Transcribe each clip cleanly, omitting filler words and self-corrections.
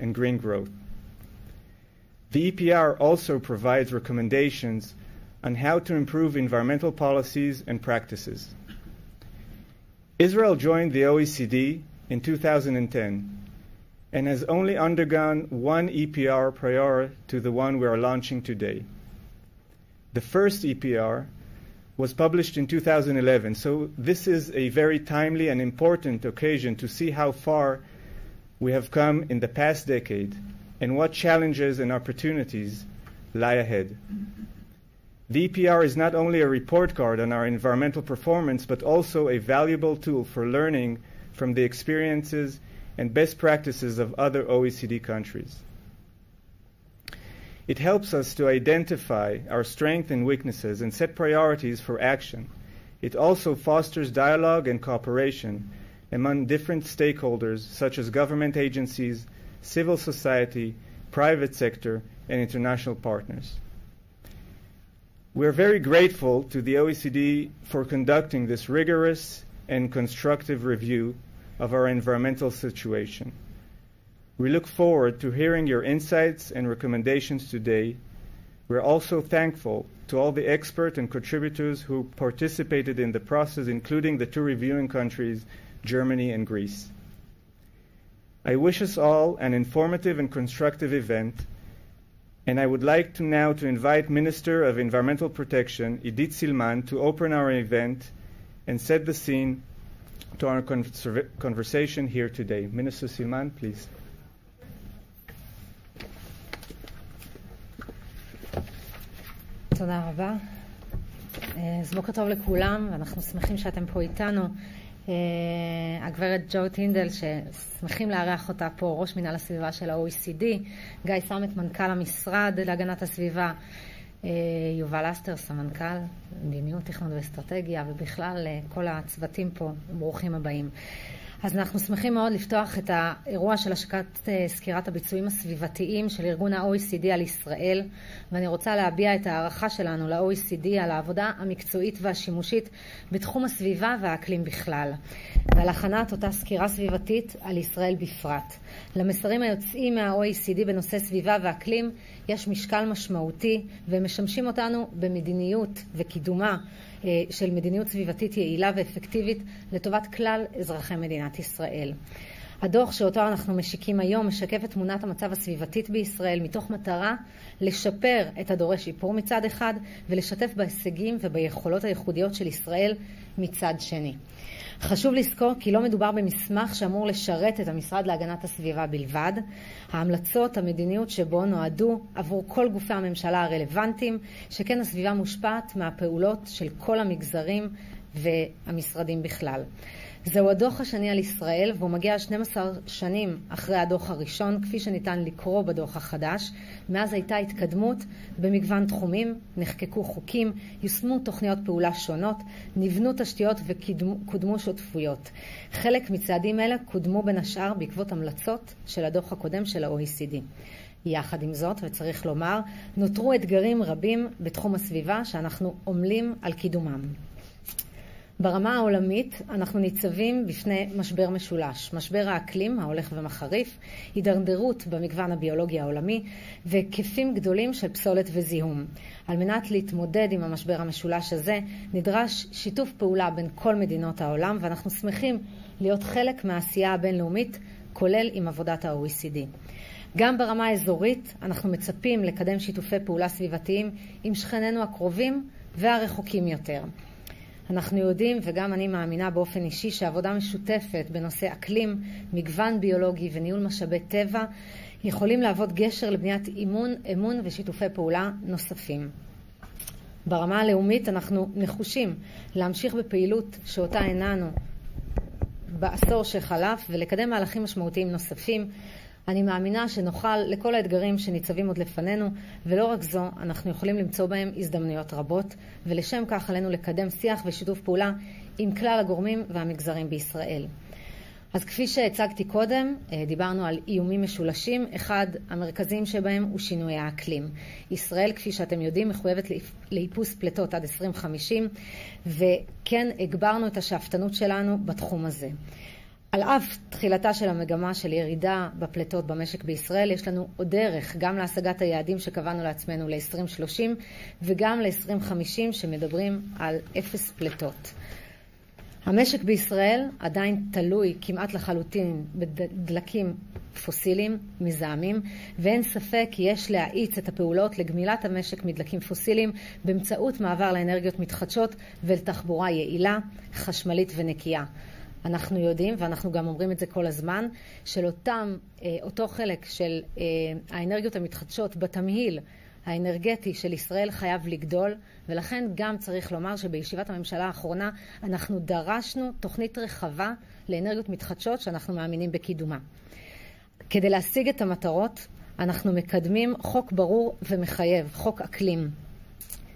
and green growth. The EPR also provides recommendations on how to improve environmental policies and practices. Israel joined the OECD in 2010 and has only undergone one EPR prior to the one we are launching today. The first EPR was published in 2011, so this is a very timely and important occasion to see how far we have come in the past decade and what challenges and opportunities lie ahead. The EPR is not only a report card on our environmental performance, but also a valuable tool for learning from the experiences and best practices of other OECD countries. It helps us to identify our strengths and weaknesses and set priorities for action. It also fosters dialogue and cooperation among different stakeholders such as government agencies, civil society, private sector, and international partners. We are very grateful to the OECD for conducting this rigorous and constructive review of our environmental situation. We look forward to hearing your insights and recommendations today. We're also thankful to all the experts and contributors who participated in the process, including the two reviewing countries, Germany and Greece. I wish us all an informative and constructive event, and I would like to now invite Minister of Environmental Protection, Idit Silman, to open our event and set the scene to our conversation here today. Minister Silman, please. תודה רבה. אז בוקר טוב לכולם, ואנחנו שמחים שאתם פה איתנו. הגברת ג'ו טינדל, ששמחים לארח אותה פה, ראש מנהל הסביבה של ה-OECD, גיא סמת, מנכ"ל המשרד להגנת הסביבה, יובל אסטר, סמנכ"ל מדיניות, תכנון ואסטרטגיה, ובכלל כל הצוותים פה, ברוכים הבאים. אז אנחנו שמחים מאוד לפתוח את האירוע של השקת סקירת הביצועים הסביבתיים של ארגון ה-OECD על ישראל, ואני רוצה להביע את הערכה שלנו ל-OECD על העבודה המקצועית והשימושית בתחום הסביבה והאקלים בכלל, ועל הכנת אותה סקירה סביבתית על ישראל בפרט. למסרים היוצאים מה-OECD בנושא סביבה ואקלים יש משקל משמעותי, והם משמשים אותנו במדיניות וקידומה של מדיניות סביבתית יעילה ואפקטיבית לטובת כלל אזרחי מדינת ישראל. הדוח שאותו אנחנו משיקים היום משקף את תמונת המצב הסביבתית בישראל מתוך מטרה לשפר את הדורש שיפור מצד אחד ולשתף בהישגים וביכולות הייחודיות של ישראל מצד שני. חשוב לזכור כי לא מדובר במסמך שאמור לשרת את המשרד להגנת הסביבה בלבד. ההמלצות, המדיניות שבו נועדו עבור כל גופי הממשלה הרלוונטיים, שכן הסביבה מושפעת מהפעולות של כל המגזרים והמשרדים בכלל. זהו הדוח השני על ישראל, והוא מגיע 12 שנים אחרי הדוח הראשון, כפי שניתן לקרוא בדוח החדש. מאז הייתה התקדמות במגוון תחומים, נחקקו חוקים, יושמו תוכניות פעולה שונות, נבנו תשתיות וקודמו שותפויות. חלק מצעדים אלה קודמו בין השאר בעקבות המלצות של הדוח הקודם של ה-OECD. יחד עם זאת, וצריך לומר, נותרו אתגרים רבים בתחום הסביבה שאנחנו עומלים על קידומם. ברמה העולמית אנחנו ניצבים בפני משבר משולש, משבר האקלים ההולך ומחריף, הידרדרות במגוון הביולוגי העולמי והיקפים גדולים של פסולת וזיהום. על מנת להתמודד עם המשבר המשולש הזה נדרש שיתוף פעולה בין כל מדינות העולם, ואנחנו שמחים להיות חלק מהעשייה הבינלאומית, כולל עם עבודת ה-OECD. גם ברמה האזורית אנחנו מצפים לקדם שיתופי פעולה סביבתיים עם שכנינו הקרובים והרחוקים יותר. אנחנו יודעים, וגם אני מאמינה באופן אישי, שעבודה משותפת בנושא אקלים, מגוון ביולוגי וניהול משאבי טבע יכולים להוות גשר לבניית אמון ושיתופי פעולה נוספים. ברמה הלאומית אנחנו נחושים להמשיך בפעילות שאותה הנענו בעשור שחלף ולקדם מהלכים משמעותיים נוספים. אני מאמינה שנוכל לכל האתגרים שניצבים עוד לפנינו, ולא רק זו, אנחנו יכולים למצוא בהם הזדמנויות רבות, ולשם כך עלינו לקדם שיח ושיתוף פעולה עם כלל הגורמים והמגזרים בישראל. אז כפי שהצגתי קודם, דיברנו על איומים משולשים. אחד המרכזיים שבהם הוא שינוי האקלים. ישראל, כפי שאתם יודעים, מחויבת לאיפוס פליטות עד 2050, וכן הגברנו את השאפתנות שלנו בתחום הזה. על אף תחילתה של המגמה של ירידה בפלטות במשק בישראל, יש לנו עוד דרך גם להשגת היעדים שקבענו לעצמנו ל-2030 וגם ל-2050 שמדברים על 0 פלטות. המשק בישראל עדיין תלוי כמעט לחלוטין בדלקים פוסיליים, מזהמים, ואין ספק כי יש להאיץ את הפעולות לגמילת המשק מדלקים פוסיליים באמצעות מעבר לאנרגיות מתחדשות ולתחבורה יעילה, חשמלית ונקייה. אנחנו יודעים, ואנחנו גם אומרים את זה כל הזמן, של אותו חלק של האנרגיות המתחדשות בתמהיל האנרגטי של ישראל חייב לגדול, ולכן גם צריך לומר שבישיבת הממשלה האחרונה אנחנו דרשנו תוכנית רחבה לאנרגיות מתחדשות שאנחנו מאמינים בקידומה. כדי להשיג את המטרות, אנחנו מקדמים חוק ברור ומחייב, חוק אקלים,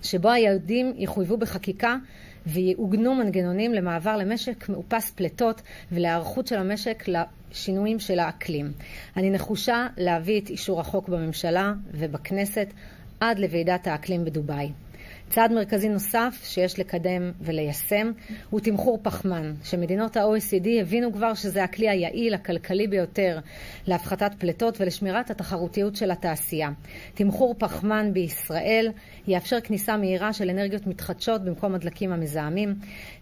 שבו היעדים יחויבו בחקיקה ויעוגנו מנגנונים למעבר למשק מאופס פלטות ולהיערכות של המשק לשינויים של האקלים. אני נחושה להביא את אישור החוק בממשלה ובכנסת עד לוועידת האקלים בדובאי. צעד מרכזי נוסף שיש לקדם וליישם הוא תמחור פחמן, שמדינות ה-OECD הבינו כבר שזה הכלי היעיל, הכלכלי ביותר להפחתת פלטות ולשמירת התחרותיות של התעשייה. תמחור פחמן בישראל יאפשר כניסה מהירה של אנרגיות מתחדשות במקום הדלקים המזהמים.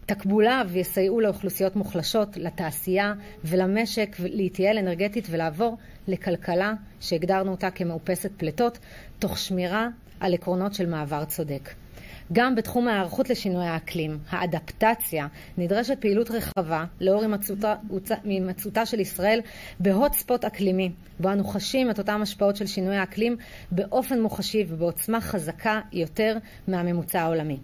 תקבוליו יסייעו לאוכלוסיות מוחלשות, לתעשייה ולמשק להתייעל אנרגטית ולעבור לכלכלה שהגדרנו אותה כמאופסת פלטות, תוך שמירה על עקרונות של מעבר צודק. גם בתחום ההיערכות לשינוי האקלים, האדפטציה, נדרשת פעילות רחבה לאור הימצאותה של ישראל בהוט ספוט אקלימי, בו אנו חשים את אותם השפעות של שינוי האקלים באופן מוחשי ובעוצמה חזקה יותר מהממוצע העולמי.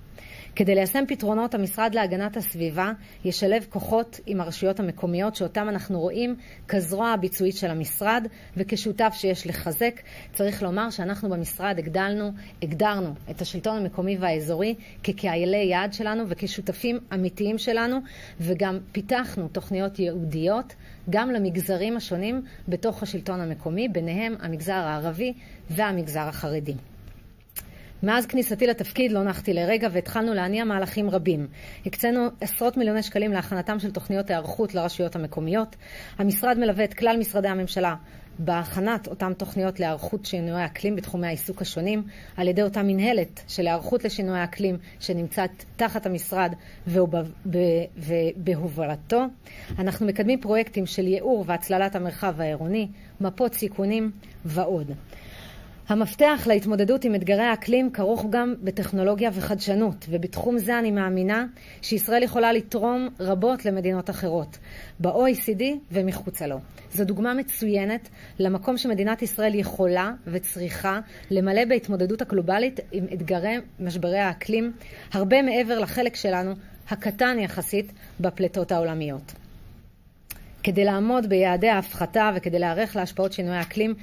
כדי ליישם פתרונות, המשרד להגנת הסביבה ישלב כוחות עם הרשויות המקומיות שאותם אנחנו רואים כזרוע הביצועית של המשרד וכשותף שיש לחזק. צריך לומר שאנחנו במשרד הגדרנו את השלטון המקומי והאזורי כקהלי יעד שלנו וכשותפים אמיתיים שלנו, וגם פיתחנו תוכניות ייעודיות גם למגזרים השונים בתוך השלטון המקומי, ביניהם המגזר הערבי והמגזר החרדי. מאז כניסתי לתפקיד לא נחתי לרגע והתחלנו להניע מהלכים רבים. הקצינו עשרות מיליוני שקלים להכנתם של תוכניות הערכות לרשויות המקומיות. המשרד מלווה את כלל משרדי הממשלה בהכנת אותם תוכניות להערכות שינוי אקלים בתחומי העיסוק השונים, על ידי אותה מנהלת של הערכות לשינוי אקלים שנמצאת תחת המשרד ובהובלתו. אנחנו מקדמים פרויקטים של ייעור והצללת המרחב העירוני, מפות סיכונים ועוד. המפתח להתמודדות עם אתגרי האקלים כרוך גם בטכנולוגיה וחדשנות, ובתחום זה אני מאמינה שישראל יכולה לתרום רבות למדינות אחרות, ב-OECD ומחוצה לו. זו דוגמה מצוינת למקום שמדינת ישראל יכולה וצריכה למלא בהתמודדות הגלובלית עם אתגרי משברי האקלים, הרבה מעבר לחלק שלנו, הקטן יחסית, בפלטות העולמיות. כדי לעמוד ביעדי ההפחתה וכדי להיערך להשפעות שינוי האקלים,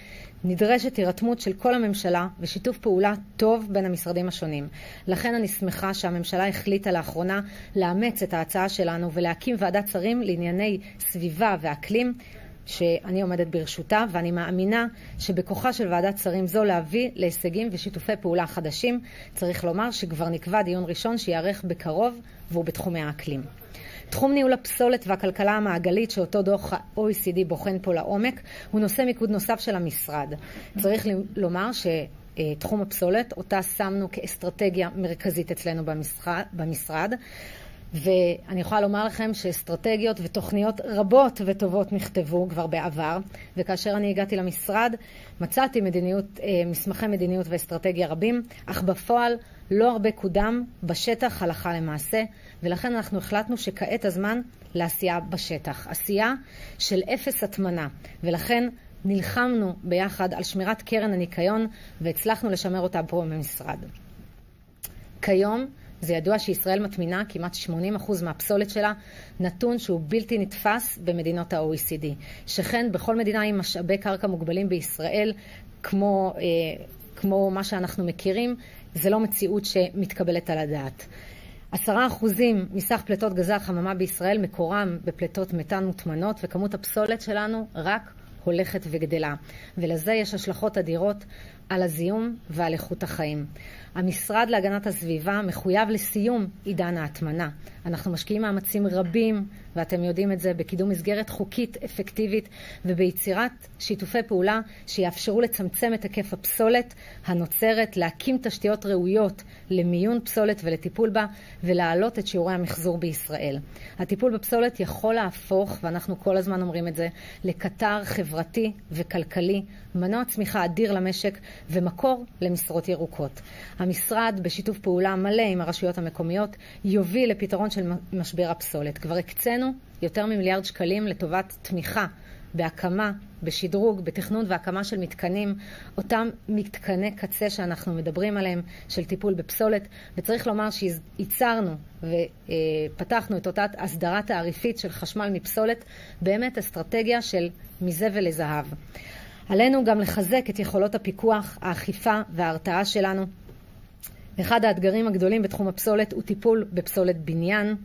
נדרשת הירתמות של כל הממשלה ושיתוף פעולה טוב בין המשרדים השונים. לכן אני שמחה שהממשלה החליטה לאחרונה לאמץ את ההצעה שלנו ולהקים ועדת שרים לענייני סביבה ואקלים, שאני עומדת ברשותה, ואני מאמינה שבכוחה של ועדת שרים זו להביא להישגים ושיתופי פעולה חדשים. צריך לומר שכבר נקבע דיון ראשון שיערך בקרוב והוא בתחומי האקלים. תחום ניהול הפסולת והכלכלה המעגלית שאותו דוח ה-OECD בוחן פה לעומק הוא נושא מיקוד נוסף של המשרד. צריך לומר שתחום הפסולת אותה שמנו כאסטרטגיה מרכזית אצלנו במשרד, ואני יכולה לומר לכם שאסטרטגיות ותוכניות רבות וטובות נכתבו כבר בעבר, וכאשר אני הגעתי למשרד מצאתי מסמכי מדיניות ואסטרטגיה רבים, אך בפועל לא הרבה קודם בשטח הלכה למעשה, ולכן אנחנו החלטנו שכעת הזמן לעשייה בשטח, עשייה של 0 הטמנה, ולכן נלחמנו ביחד על שמירת קרן הניקיון והצלחנו לשמר אותה פה במשרד. כיום זה ידוע שישראל מטמינה כמעט 80% מהפסולת שלה, נתון שהוא בלתי נתפס במדינות ה-OECD. שכן בכל מדינה עם משאבי קרקע מוגבלים בישראל, כמו מה שאנחנו מכירים, זה לא מציאות שמתקבלת על הדעת. 10% מסך פליטות גזי החממה בישראל מקורם בפליטות מתאן מוטמנות, וכמות הפסולת שלנו רק הולכת וגדלה, ולזה יש השלכות אדירות על הזיהום ועל איכות החיים. המשרד להגנת הסביבה מחויב לסיום עידן ההטמנה. אנחנו משקיעים מאמצים רבים, ואתם יודעים את זה, בקידום מסגרת חוקית אפקטיבית וביצירת שיתופי פעולה שיאפשרו לצמצם את היקף הפסולת הנוצרת, להקים תשתיות ראויות למיון פסולת ולטיפול בה, ולהעלות את שיעורי המחזור בישראל. הטיפול בפסולת יכול להפוך, ואנחנו כל הזמן אומרים את זה, לקטר חברתי וכלכלי, מנוע צמיחה אדיר למשק ומקור למשרות ירוקות. המשרד בשיתוף פעולה מלא עם הרשויות המקומיות יוביל לפתרון של משבר הפסולת. כבר הקצינו יותר ממיליארד שקלים לטובת תמיכה בהקמה, בשדרוג, בתכנון והקמה של מתקנים, אותם מתקני קצה שאנחנו מדברים עליהם של טיפול בפסולת, וצריך לומר שייצרנו ופתחנו את אותה הסדרה תעריפית של חשמל מפסולת, באמת אסטרטגיה של מזבל לזהב. עלינו גם לחזק את יכולות הפיקוח, האכיפה וההרתעה שלנו. אחד האתגרים הגדולים בתחום הפסולת הוא טיפול בפסולת בניין.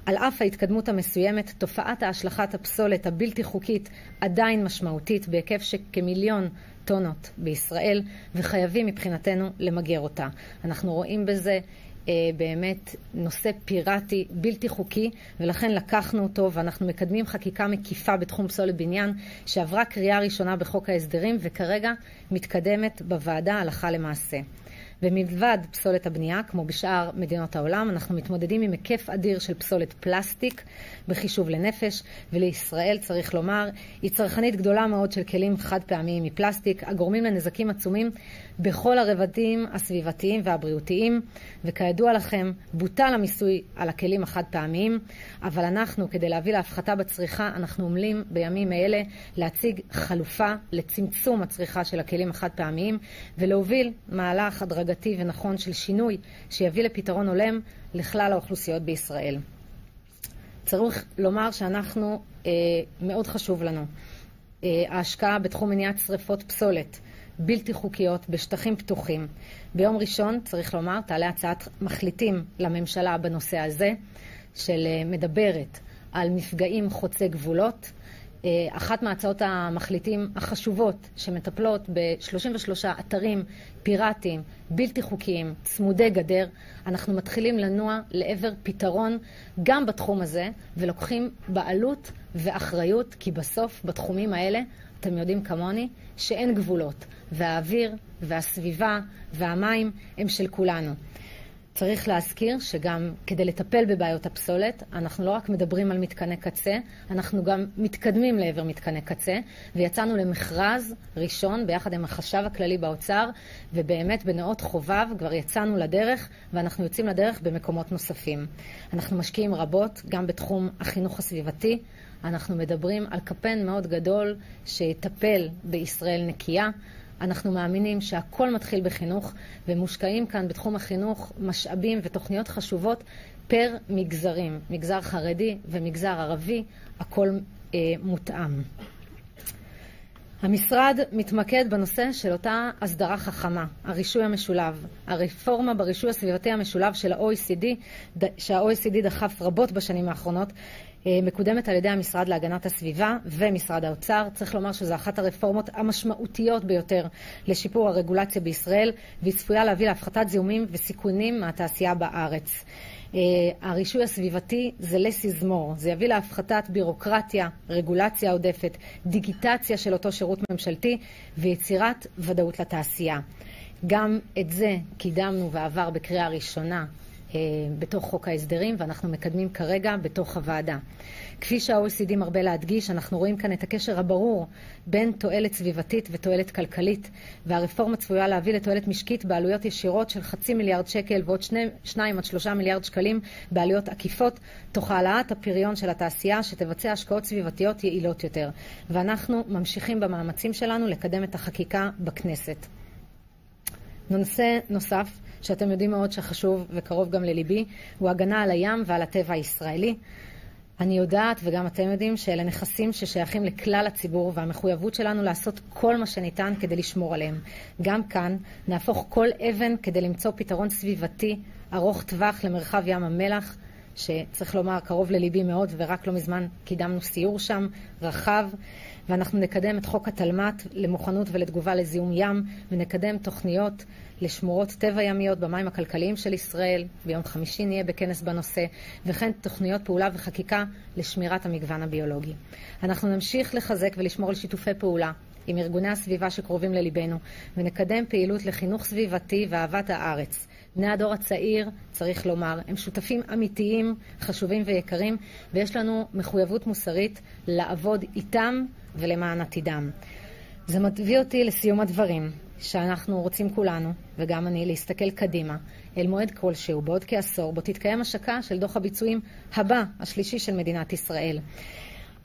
על אף ההתקדמות המסוימת, תופעת ההשלכת הפסולת הבלתי חוקית עדיין משמעותית בהיקף שכמיליון טונות בישראל, וחייבים מבחינתנו למגר אותה. אנחנו רואים בזה באמת נושא פיראטי בלתי חוקי, ולכן לקחנו אותו ואנחנו מקדמים חקיקה מקיפה בתחום פסולת בניין שעברה קריאה ראשונה בחוק ההסדרים וכרגע מתקדמת בוועדה הלכה למעשה. ומלבד פסולת הבנייה, כמו בשאר מדינות העולם, אנחנו מתמודדים עם היקף אדיר של פסולת פלסטיק בחישוב לנפש, ולישראל צריך לומר, היא צרכנית גדולה מאוד של כלים חד פעמיים מפלסטיק, הגורמים לנזקים עצומים בכל הרבדים הסביבתיים והבריאותיים, וכידוע לכם, בוטל המיסוי על הכלים החד פעמיים, אבל אנחנו, כדי להביא להפחתה בצריכה, אנחנו עמלים בימים האלה להציג חלופה לצמצום הצריכה של הכלים החד פעמיים, ולהוביל מהלך הדרגתי ונכון של שינוי שיביא לפתרון הולם לכלל האוכלוסיות בישראל. צריך לומר שאנחנו, מאוד חשוב לנו, ההשקעה בתחום מניעת שריפות פסולת בלתי חוקיות בשטחים פתוחים. ביום ראשון, צריך לומר, תעלה הצעת מחליטים לממשלה בנושא הזה, של מדברת על מפגעים חוצי גבולות. אחת מהצעות המחליטים החשובות שמטפלות ב-33 אתרים פיראטיים, בלתי חוקיים, צמודי גדר. אנחנו מתחילים לנוע לעבר פתרון גם בתחום הזה, ולוקחים בעלות ואחריות, כי בסוף בתחומים האלה, אתם יודעים כמוני, שאין גבולות, והאוויר והסביבה והמים הם של כולנו. צריך להזכיר שגם כדי לטפל בבעיות הפסולת, אנחנו לא רק מדברים על מתקני קצה, אנחנו גם מתקדמים לעבר מתקני קצה, ויצאנו למכרז ראשון ביחד עם החשב הכללי באוצר, ובאמת בנאות חובב כבר יצאנו לדרך, ואנחנו יוצאים לדרך במקומות נוספים. אנחנו משקיעים רבות גם בתחום החינוך הסביבתי, אנחנו מדברים על קמפיין מאוד גדול שיטפל בישראל נקייה, אנחנו מאמינים שהכל מתחיל בחינוך, ומושקעים כאן בתחום החינוך משאבים ותוכניות חשובות פר מגזרים, מגזר חרדי ומגזר ערבי, הכל מותאם. המשרד מתמקד בנושא של אותה הסדרה חכמה, הרישוי המשולב, הרפורמה ברישוי הסביבתי המשולב של ה-OECD, שה-OECD דחף רבות בשנים האחרונות, מקודמת על ידי המשרד להגנת הסביבה ומשרד האוצר. צריך לומר שזו אחת הרפורמות המשמעותיות ביותר לשיפור הרגולציה בישראל, והיא צפויה להביא להפחתת זיהומים וסיכונים מהתעשייה בארץ. הרישוי הסביבתי זה לסיזמור, זה יביא להפחתת בירוקרטיה, רגולציה עודפת, דיגיטציה של אותו שירות ממשלתי ויצירת ודאות לתעשייה. גם את זה קידמנו ועבר בקריאה ראשונה בתוך חוק ההסדרים, ואנחנו מקדמים כרגע בתוך הוועדה. כפי שה-OECD מרבה להדגיש, אנחנו רואים כאן את הקשר הברור בין תועלת סביבתית ותועלת כלכלית, והרפורמה צפויה להביא לתועלת משקית בעלויות ישירות של 0.5 מיליארד שקל ועוד 2 עד 3 מיליארד שקלים בעלויות עקיפות, תוך העלאת הפריון של התעשייה שתבצע השקעות סביבתיות יעילות יותר. ואנחנו ממשיכים במאמצים שלנו לקדם את החקיקה בכנסת. נושא נוסף שאתם יודעים מאוד שחשוב וקרוב גם לליבי, הוא הגנה על הים ועל הטבע הישראלי. אני יודעת וגם אתם יודעים שאלה נכסים ששייכים לכלל הציבור, והמחויבות שלנו לעשות כל מה שניתן כדי לשמור עליהם. גם כאן נהפוך כל אבן כדי למצוא פתרון סביבתי ארוך טווח למרחב ים המלח, שצריך לומר קרוב לליבי מאוד, ורק לא מזמן קידמנו סיור שם רחב, ואנחנו נקדם את חוק התלמ"ת למוכנות ולתגובה לזיהום ים, ונקדם תוכניות לשמורות טבע ימיות במים הכלכליים של ישראל. ביום חמישי נהיה בכנס בנושא, וכן תוכניות פעולה וחקיקה לשמירת המגוון הביולוגי. אנחנו נמשיך לחזק ולשמור על שיתופי פעולה עם ארגוני הסביבה שקרובים לליבנו, ונקדם פעילות לחינוך סביבתי ואהבת הארץ. בני הדור הצעיר, צריך לומר, הם שותפים אמיתיים, חשובים ויקרים, ויש לנו מחויבות מוסרית לעבוד איתם ולמען עתידם. זה מביא אותי לסיום הדברים, שאנחנו רוצים כולנו, וגם אני, להסתכל קדימה, אל מועד כלשהו, בעוד כעשור, בו תתקיים השקה של דוח הביצועים הבא, השלישי של מדינת ישראל.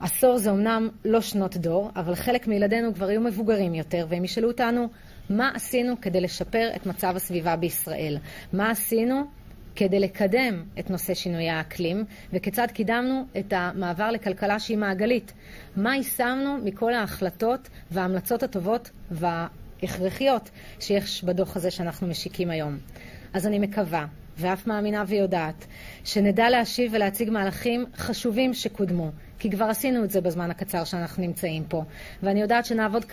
עשור זה אומנם לא שנות דור, אבל חלק מילדינו כבר היו מבוגרים יותר, והם ישאלו אותנו מה עשינו כדי לשפר את מצב הסביבה בישראל. מה עשינו כדי לקדם את נושא שינוי האקלים, וכיצד קידמנו את המעבר לכלכלה שהיא מעגלית. מה יישמנו מכל ההחלטות וההמלצות הטובות וההכרחיות שיש בדוח הזה שאנחנו משיקים היום. אז אני מקווה, ואף מאמינה ויודעת, שנדע להשיב ולהציג מהלכים חשובים שקודמו, כי כבר עשינו את זה בזמן הקצר שאנחנו נמצאים פה, ואני יודעת שנעבוד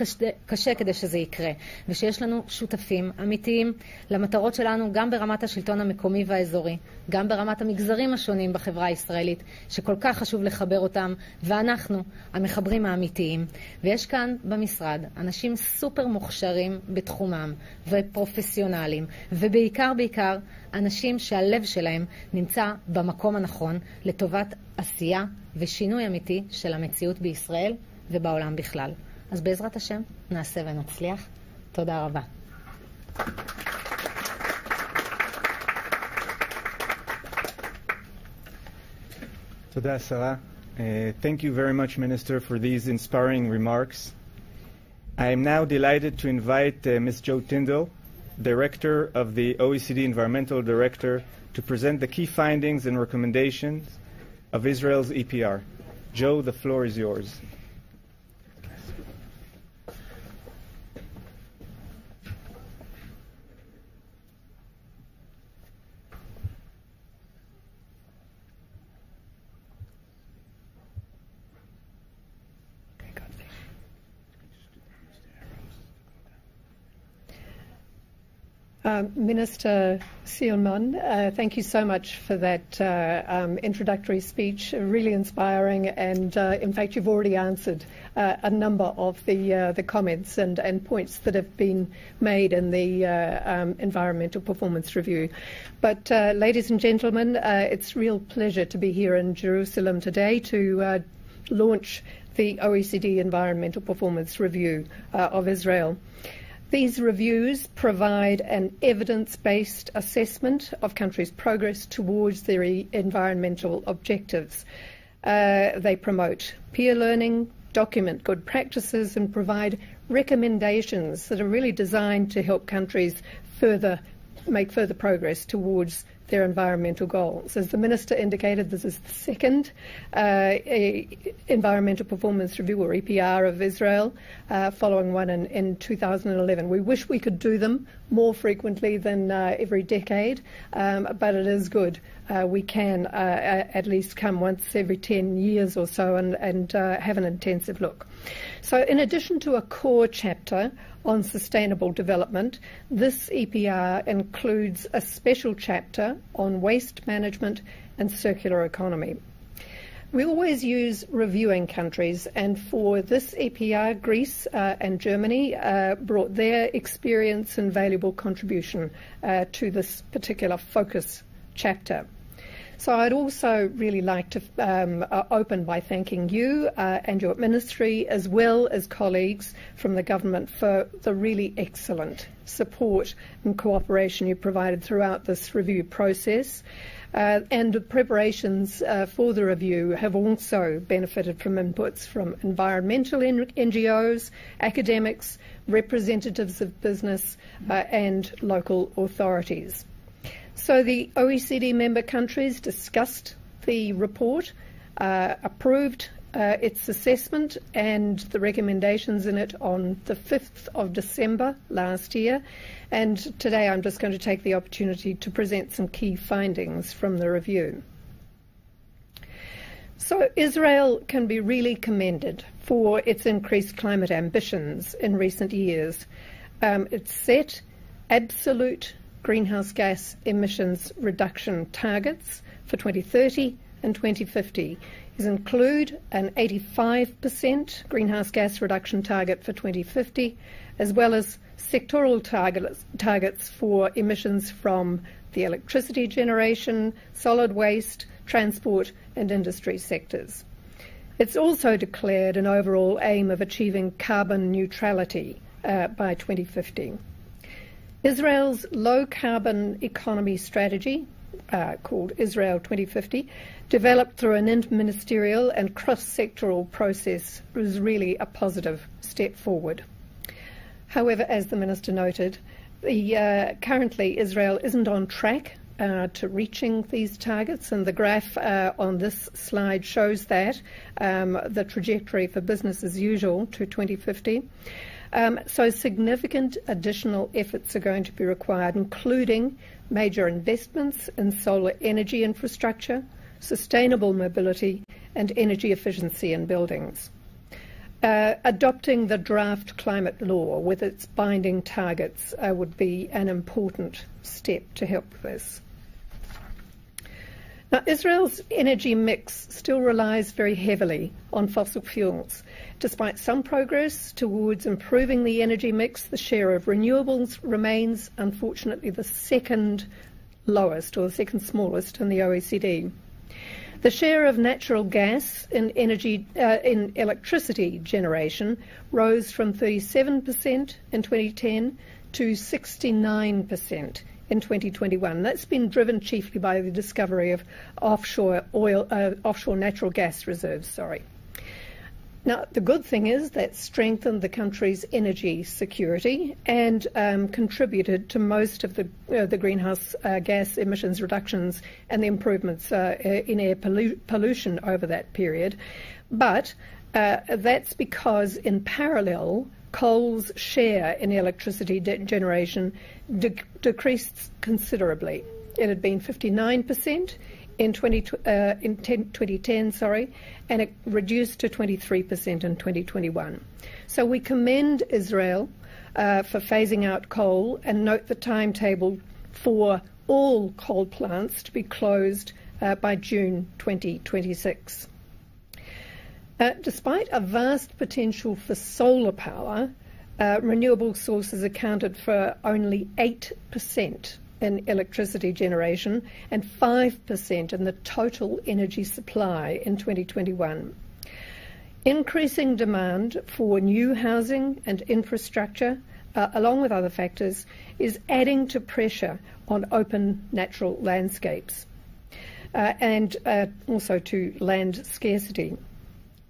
קשה כדי שזה יקרה, ושיש לנו שותפים אמיתיים למטרות שלנו גם ברמת השלטון המקומי והאזורי, גם ברמת המגזרים השונים בחברה הישראלית, שכל כך חשוב לחבר אותם, ואנחנו המחברים האמיתיים. ויש כאן במשרד אנשים סופר מוכשרים בתחומם ופרופסיונליים, ובעיקר אנשים שהלב שלהם נמצא במקום הנכון לטובת עשייה ושינוי אמיתי של המציאות בישראל ובעולם בכלל. אז בעזרת השם נעשה ונצליח. תודה רבה. תודה, השרה. Thank you very much, Minister, for these inspiring remarks. I am now delighted to invite Ms. Jo Tyndall, Director of the OECD Environmental Director, to present the key findings and recommendations of Israel's EPR. Jo, the floor is yours. Minister Silman, thank you so much for that introductory speech, really inspiring, and in fact you've already answered a number of the comments and points that have been made in the Environmental Performance Review. But ladies and gentlemen, it's a real pleasure to be here in Jerusalem today to launch the OECD Environmental Performance Review of Israel. These reviews provide an evidence-based assessment of countries' progress towards their environmental objectives. They promote peer learning, document good practices, and provide recommendations that are really designed to help countries make further progress towards their environmental goals. As the Minister indicated, this is the second Environmental Performance Review, or EPR, of Israel, following one in 2011. We wish we could do them more frequently than every decade, but it is good. We can at least come once every 10 years or so and have an intensive look. So in addition to a core chapter on sustainable development, this EPR includes a special chapter on waste management and circular economy. We always use reviewing countries, and for this EPR, Greece and Germany brought their experience and valuable contribution to this particular focus chapter. So I'd also really like to open by thanking you and your ministry, as well as colleagues from the government, for the really excellent support and cooperation you provided throughout this review process. And the preparations for the review have also benefited from inputs from environmental NGOs, academics, representatives of business, and local authorities. So the OECD member countries discussed the report, approved its assessment and the recommendations in it on the 5th of December last year. And today I'm just going to take the opportunity to present some key findings from the review. So Israel can be really commended for its increased climate ambitions in recent years. It's set absolute greenhouse gas emissions reduction targets for 2030 and 2050. These include an 85% greenhouse gas reduction target for 2050, as well as sectoral targets for emissions from the electricity generation, solid waste, transport and industry sectors. It's also declared an overall aim of achieving carbon neutrality by 2050. Israel's low-carbon economy strategy, called Israel 2050, developed through an interministerial and cross-sectoral process, was really a positive step forward. However, as the Minister noted, currently Israel isn't on track to reaching these targets, and the graph on this slide shows that, the trajectory for business as usual to 2050. So significant additional efforts are going to be required, including major investments in solar energy infrastructure, sustainable mobility and energy efficiency in buildings. Adopting the draft climate law with its binding targets would be an important step to help this. Now, Israel's energy mix still relies very heavily on fossil fuels. Despite some progress towards improving the energy mix, the share of renewables remains, unfortunately, the second lowest or the second smallest in the OECD. The share of natural gas in electricity generation rose from 37% in 2010 to 69% in 2021. That's been driven chiefly by the discovery of offshore natural gas reserves. Now, the good thing is that strengthened the country's energy security and contributed to most of the greenhouse gas emissions reductions and the improvements in air pollution over that period. But that's because, in parallel, coal's share in electricity generation decreased considerably. It had been 59% in 2010, and it reduced to 23% in 2021. So we commend Israel for phasing out coal and note the timetable for all coal plants to be closed by June 2026. Despite a vast potential for solar power, renewable sources accounted for only 8% in electricity generation and 5% in the total energy supply in 2021. Increasing demand for new housing and infrastructure, along with other factors, is adding to pressure on open natural landscapes and also to land scarcity.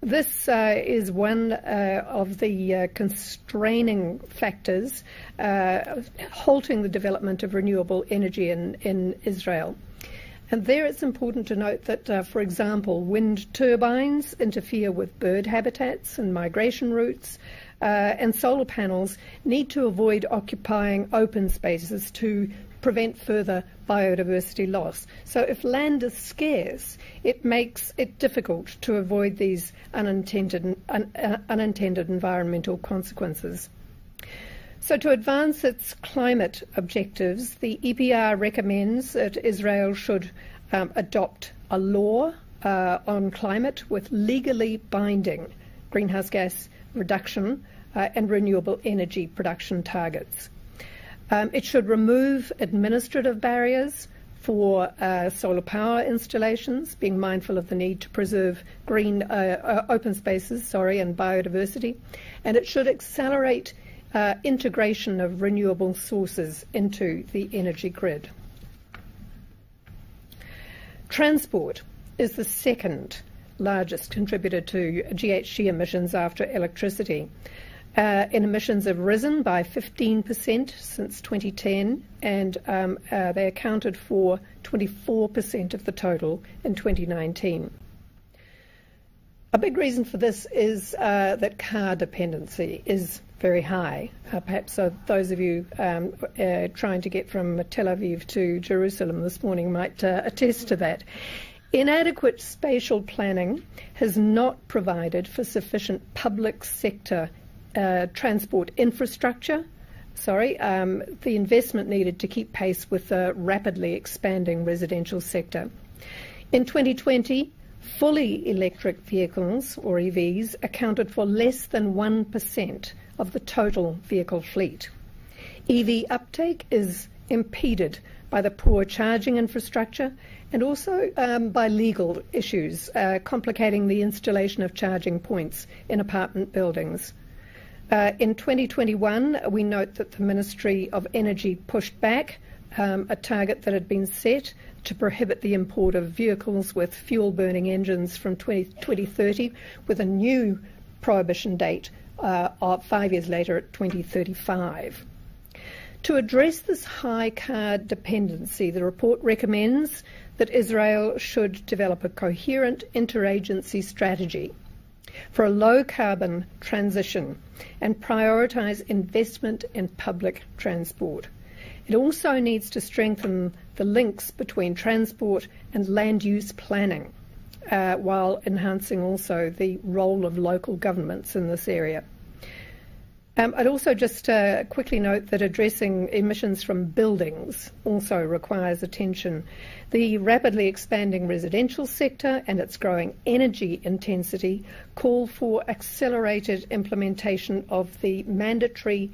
This is one of the constraining factors halting the development of renewable energy in Israel. And there it's important to note that, for example, wind turbines interfere with bird habitats and migration routes, and solar panels need to avoid occupying open spaces to prevent further biodiversity loss. So if land is scarce, it makes it difficult to avoid these unintended environmental consequences. So to advance its climate objectives, the EPR recommends that Israel should adopt a law on climate with legally binding greenhouse gas reduction and renewable energy production targets. It should remove administrative barriers for solar power installations, being mindful of the need to preserve green open spaces, and biodiversity, and it should accelerate integration of renewable sources into the energy grid. Transport is the second largest contributor to GHG emissions after electricity. Emissions have risen by 15% since 2010, and they accounted for 24% of the total in 2019. A big reason for this is that car dependency is very high. Perhaps those of you trying to get from Tel Aviv to Jerusalem this morning might attest to that. Inadequate spatial planning has not provided for sufficient public sector transport infrastructure, the investment needed to keep pace with the rapidly expanding residential sector. In 2020, fully electric vehicles, or EVs, accounted for less than 1% of the total vehicle fleet. EV uptake is impeded by the poor charging infrastructure and also by legal issues complicating the installation of charging points in apartment buildings. In 2021, we note that the Ministry of Energy pushed back a target that had been set to prohibit the import of vehicles with fuel-burning engines from 2030, with a new prohibition date of 5 years later at 2035. To address this high car dependency, the report recommends that Israel should develop a coherent interagency strategy for a low-carbon transition and prioritise investment in public transport. It also needs to strengthen the links between transport and land use planning, while enhancing also the role of local governments in this area. I'd also just quickly note that addressing emissions from buildings also requires attention. The rapidly expanding residential sector and its growing energy intensity call for accelerated implementation of the mandatory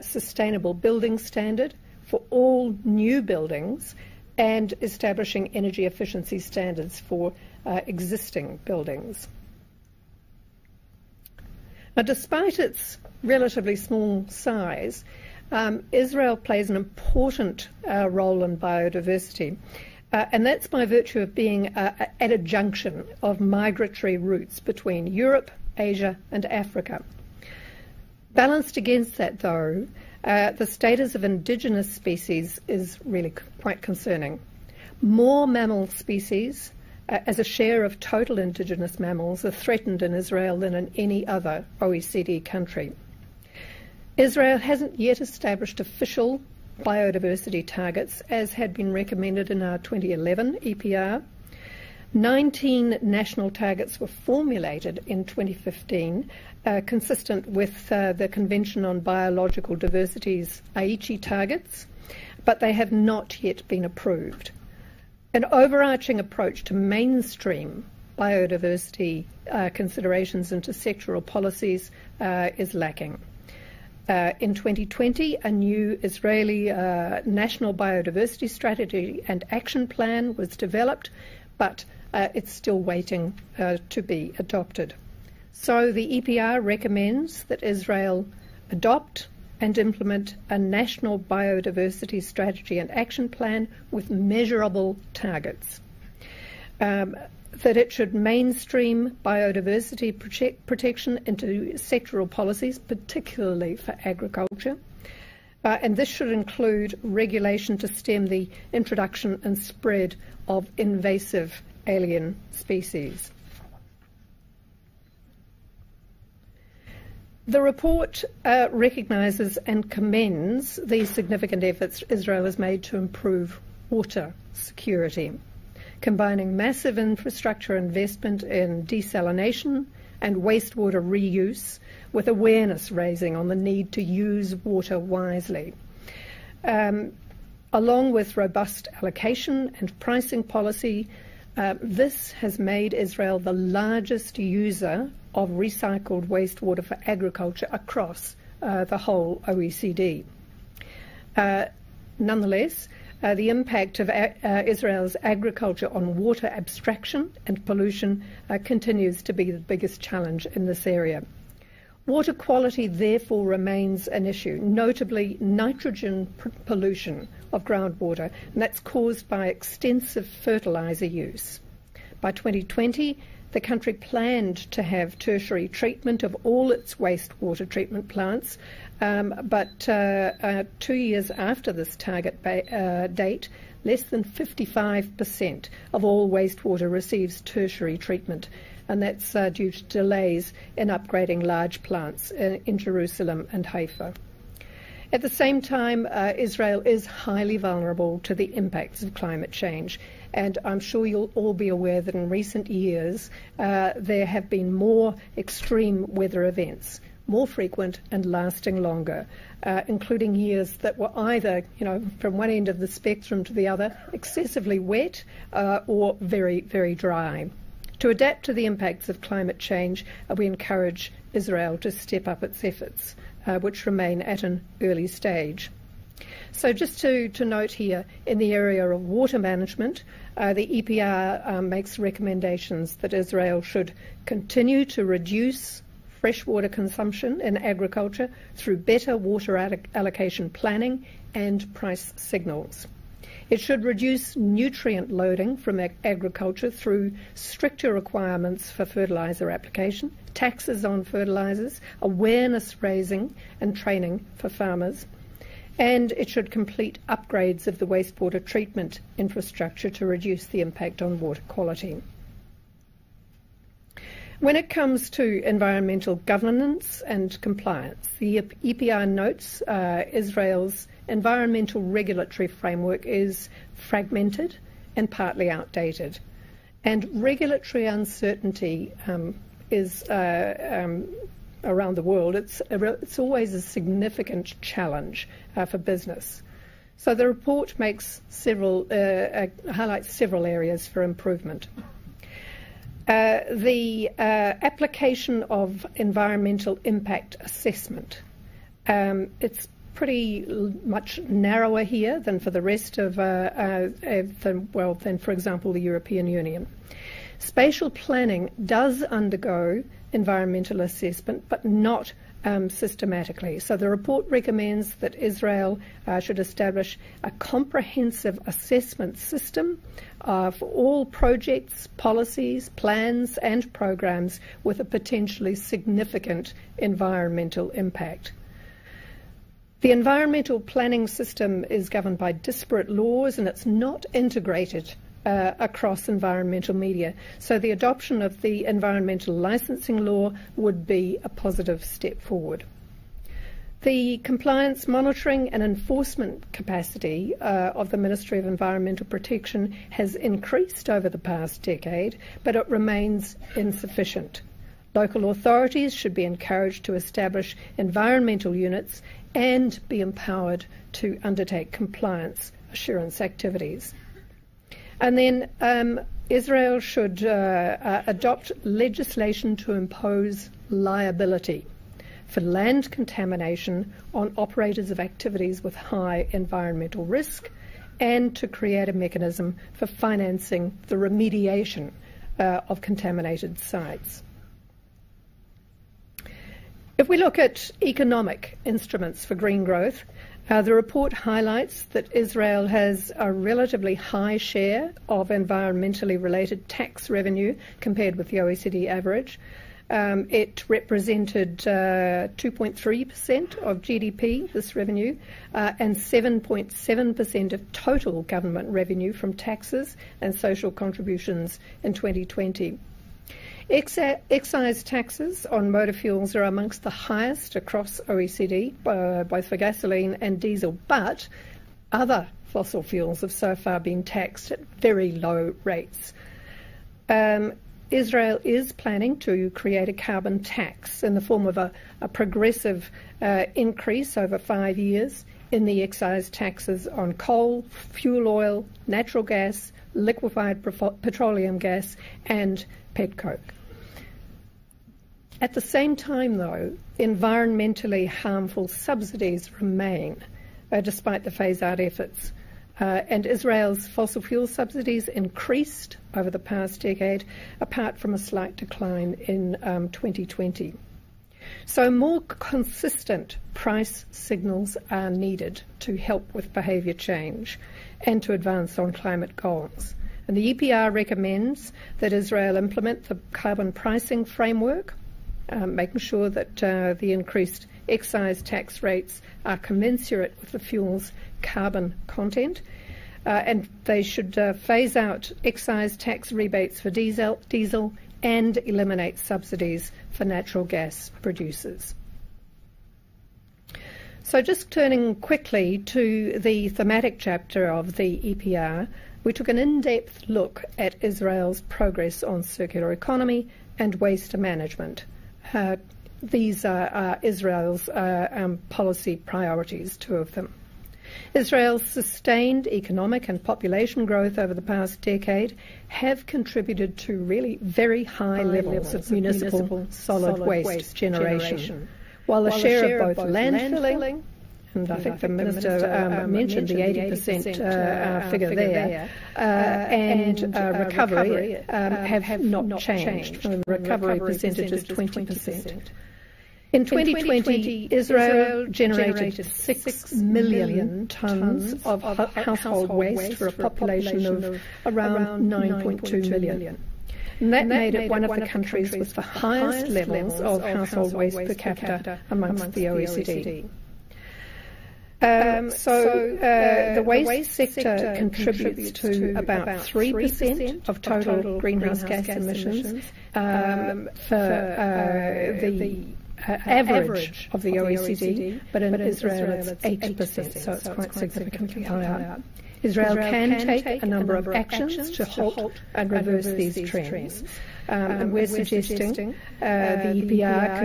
sustainable building standard for all new buildings and establishing energy efficiency standards for existing buildings. Now, despite its relatively small size, Israel plays an important role in biodiversity, and that's by virtue of being at a junction of migratory routes between Europe, Asia and Africa. Balanced against that, though, the status of indigenous species is really quite concerning. More mammal species as a share of total indigenous mammals are threatened in Israel than in any other OECD country. Israel hasn't yet established official biodiversity targets as had been recommended in our 2011 EPR. 19 national targets were formulated in 2015, consistent with the Convention on Biological Diversity's Aichi targets, but they have not yet been approved. An overarching approach to mainstream biodiversity considerations into sectoral policies is lacking. In 2020, a new Israeli National Biodiversity Strategy and Action Plan was developed, but it's still waiting to be adopted. So the EPR recommends that Israel adopt and implement a national biodiversity strategy and action plan with measurable targets. That it should mainstream biodiversity protection into sectoral policies, particularly for agriculture. And this should include regulation to stem the introduction and spread of invasive alien species. The report recognises and commends the significant efforts Israel has made to improve water security, combining massive infrastructure investment in desalination and wastewater reuse with awareness raising on the need to use water wisely. Along with robust allocation and pricing policy, this has made Israel the largest user of recycled wastewater for agriculture across the whole OECD. Nonetheless, the impact of Israel's agriculture on water abstraction and pollution continues to be the biggest challenge in this area. Water quality therefore remains an issue, notably nitrogen pollution of groundwater, and that's caused by extensive fertiliser use. By 2020, the country planned to have tertiary treatment of all its wastewater treatment plants, but 2 years after this target date, less than 55% of all wastewater receives tertiary treatment, and that's due to delays in upgrading large plants in Jerusalem and Haifa. At the same time, Israel is highly vulnerable to the impacts of climate change. And I'm sure you'll all be aware that in recent years there have been more extreme weather events, more frequent and lasting longer, including years that were either, from one end of the spectrum to the other, excessively wet or very, very dry. To adapt to the impacts of climate change, we encourage Israel to step up its efforts, which remain at an early stage. So just to note here, in the area of water management, the EPR makes recommendations that Israel should continue to reduce freshwater consumption in agriculture through better water allocation planning and price signals. It should reduce nutrient loading from agriculture through stricter requirements for fertiliser application, taxes on fertilisers, awareness raising and training for farmers, and it should complete upgrades of the wastewater treatment infrastructure to reduce the impact on water quality. When it comes to environmental governance and compliance, the EPR notes Israel's environmental regulatory framework is fragmented and partly outdated, and regulatory uncertainty is around the world. It's always a significant challenge for business. So the report makes highlights several areas for improvement. The application of environmental impact assessment. It's pretty much narrower here than for the rest of, than for example, the European Union. Spatial planning does undergo environmental assessment, but not systematically. So the report recommends that Israel should establish a comprehensive assessment system for all projects, policies, plans and programs with a potentially significant environmental impact. The environmental planning system is governed by disparate laws and it's not integrated across environmental media. So the adoption of the environmental licensing law would be a positive step forward. The compliance monitoring and enforcement capacity of the Ministry of Environmental Protection has increased over the past decade, but it remains insufficient. Local authorities should be encouraged to establish environmental units and be empowered to undertake compliance assurance activities. And then Israel should adopt legislation to impose liability for land contamination on operators of activities with high environmental risk and to create a mechanism for financing the remediation of contaminated sites. If we look at economic instruments for green growth, the report highlights that Israel has a relatively high share of environmentally related tax revenue compared with the OECD average. It represented 2.3% of GDP, this revenue, and 7.7% of total government revenue from taxes and social contributions in 2020. Excise taxes on motor fuels are amongst the highest across OECD, both for gasoline and diesel, but other fossil fuels have so far been taxed at very low rates. Israel is planning to create a carbon tax in the form of a progressive increase over 5 years in the excise taxes on coal, fuel oil, natural gas, liquefied petroleum gas and petcoke. At the same time, though, environmentally harmful subsidies remain, despite the phase-out efforts. And Israel's fossil fuel subsidies increased over the past decade, apart from a slight decline in 2020. So more consistent price signals are needed to help with behaviour change and to advance on climate goals. And the EPR recommends that Israel implement the carbon pricing framework, making sure that the increased excise tax rates are commensurate with the fuel's carbon content, and they should phase out excise tax rebates for diesel and eliminate subsidies for natural gas producers. So just turning quickly to the thematic chapter of the EPR, we took an in-depth look at Israel's progress on circular economy and waste management. These are Israel's policy priorities, two of them. Israel's sustained economic and population growth over the past decade have contributed to really very high levels of municipal solid waste generation, while the share of both landfilling, and I think the Minister mentioned the 80% figure there, and recovery have not changed. The recovery percentage is 20%. In 2020, Israel generated 6 million tonnes of household waste for a population of around 9.2 million. And that made it one of the countries with the highest levels of household waste per capita amongst the OECD. The waste sector contributes to about 3% of total greenhouse gas emissions for the average of the OECD, but in Israel it's 8%, so it's quite significantly higher. Israel can take a number of actions to halt and reverse these trends. And we're suggesting the EPR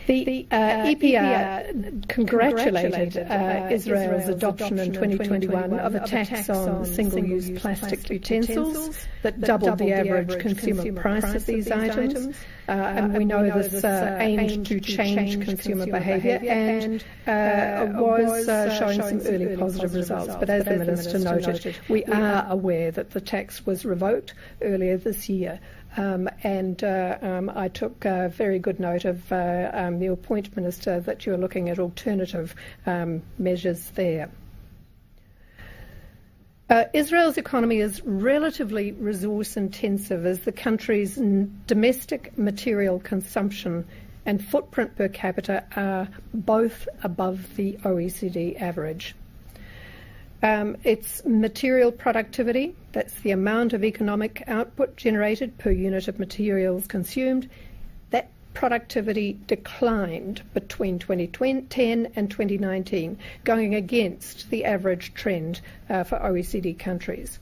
The EPR congratulated Israel's adoption in 2021 of a tax on single-use plastic utensils that doubled the average consumer price of these items. And we know this aimed to change consumer behaviour and was showing some early positive results. But as the Minister noted, we are aware that the tax was revoked earlier this year. I took very good note of your point, Minister, that you're looking at alternative measures there. Israel's economy is relatively resource intensive as the country's domestic material consumption and footprint per capita are both above the OECD average. Its material productivity, that's the amount of economic output generated per unit of materials consumed, that productivity declined between 2010 and 2019, going against the average trend for OECD countries.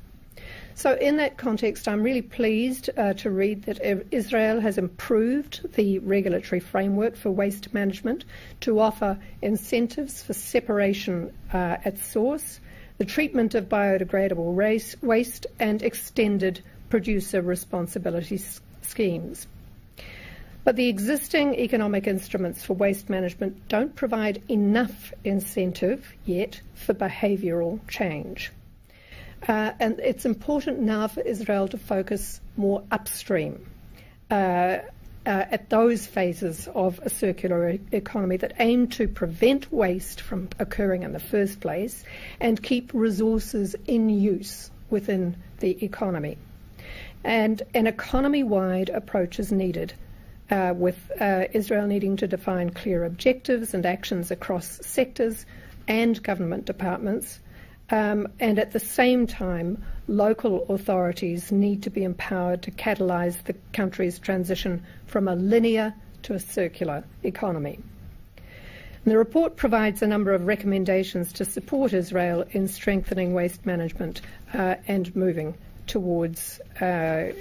So in that context, I'm really pleased to read that Israel has improved the regulatory framework for waste management to offer incentives for separation at source, the treatment of biodegradable waste and extended producer responsibility schemes. But the existing economic instruments for waste management don't provide enough incentive yet for behavioural change. And it's important now for Israel to focus more upstream at those phases of a circular economy that aim to prevent waste from occurring in the first place and keep resources in use within the economy. And an economy-wide approach is needed, with Israel needing to define clear objectives and actions across sectors and government departments. And at the same time, local authorities need to be empowered to catalyse the country's transition from a linear to a circular economy. And the report provides a number of recommendations to support Israel in strengthening waste management and moving towards a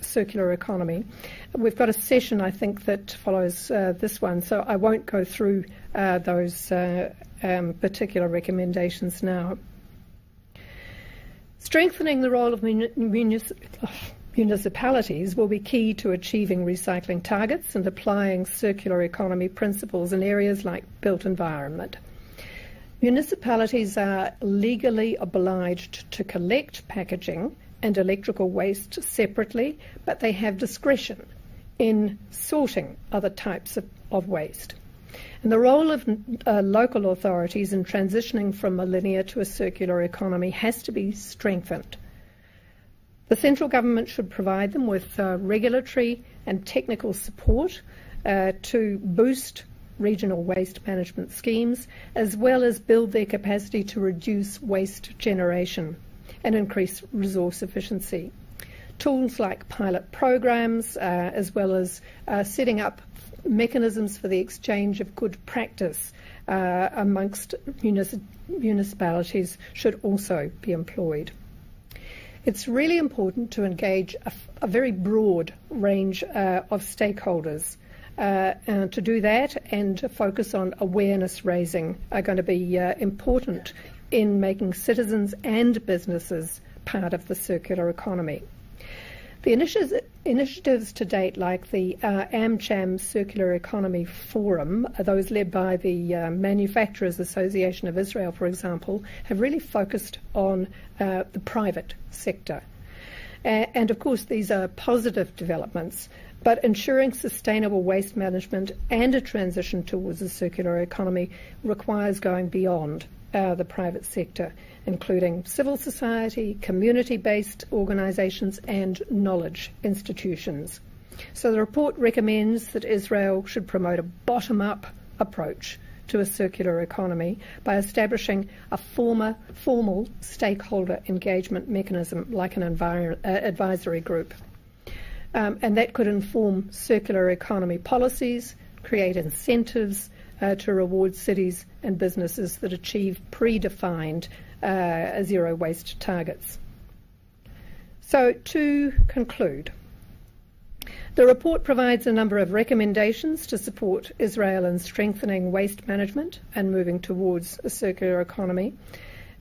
circular economy. We've got a session, I think, that follows this one, so I won't go through those particular recommendations now. Strengthening the role of municipalities will be key to achieving recycling targets and applying circular economy principles in areas like built environment. Municipalities are legally obliged to collect packaging and electrical waste separately, but they have discretion in sorting other types of waste. And the role of local authorities in transitioning from a linear to a circular economy has to be strengthened. The central government should provide them with regulatory and technical support to boost regional waste management schemes, as well as build their capacity to reduce waste generation and increase resource efficiency. tools like pilot programs, as well as setting up mechanisms for the exchange of good practice amongst municipalities should also be employed. It's really important to engage a very broad range of stakeholders. To do that and to focus on awareness raising are going to be important in making citizens and businesses part of the circular economy. The initiatives to date, like the AmCham Circular Economy Forum, those led by the Manufacturers Association of Israel, for example, have really focused on the private sector. And of course, these are positive developments, but ensuring sustainable waste management and a transition towards a circular economy requires going beyond the private sector, including civil society, community-based organisations and knowledge institutions. So the report recommends that Israel should promote a bottom-up approach to a circular economy by establishing a formal stakeholder engagement mechanism like an advisory group. And that could inform circular economy policies, create incentives to reward cities and businesses that achieve predefined zero waste targets. So to conclude, the report provides a number of recommendations to support Israel in strengthening waste management and moving towards a circular economy.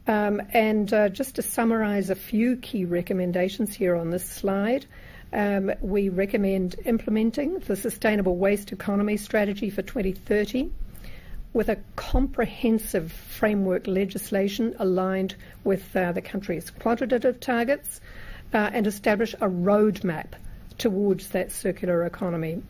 Just to summarise a few key recommendations here on this slide, we recommend implementing the Sustainable Waste Economy Strategy for 2030 with a comprehensive framework legislation aligned with the country's quantitative targets and establish a roadmap towards that circular economy.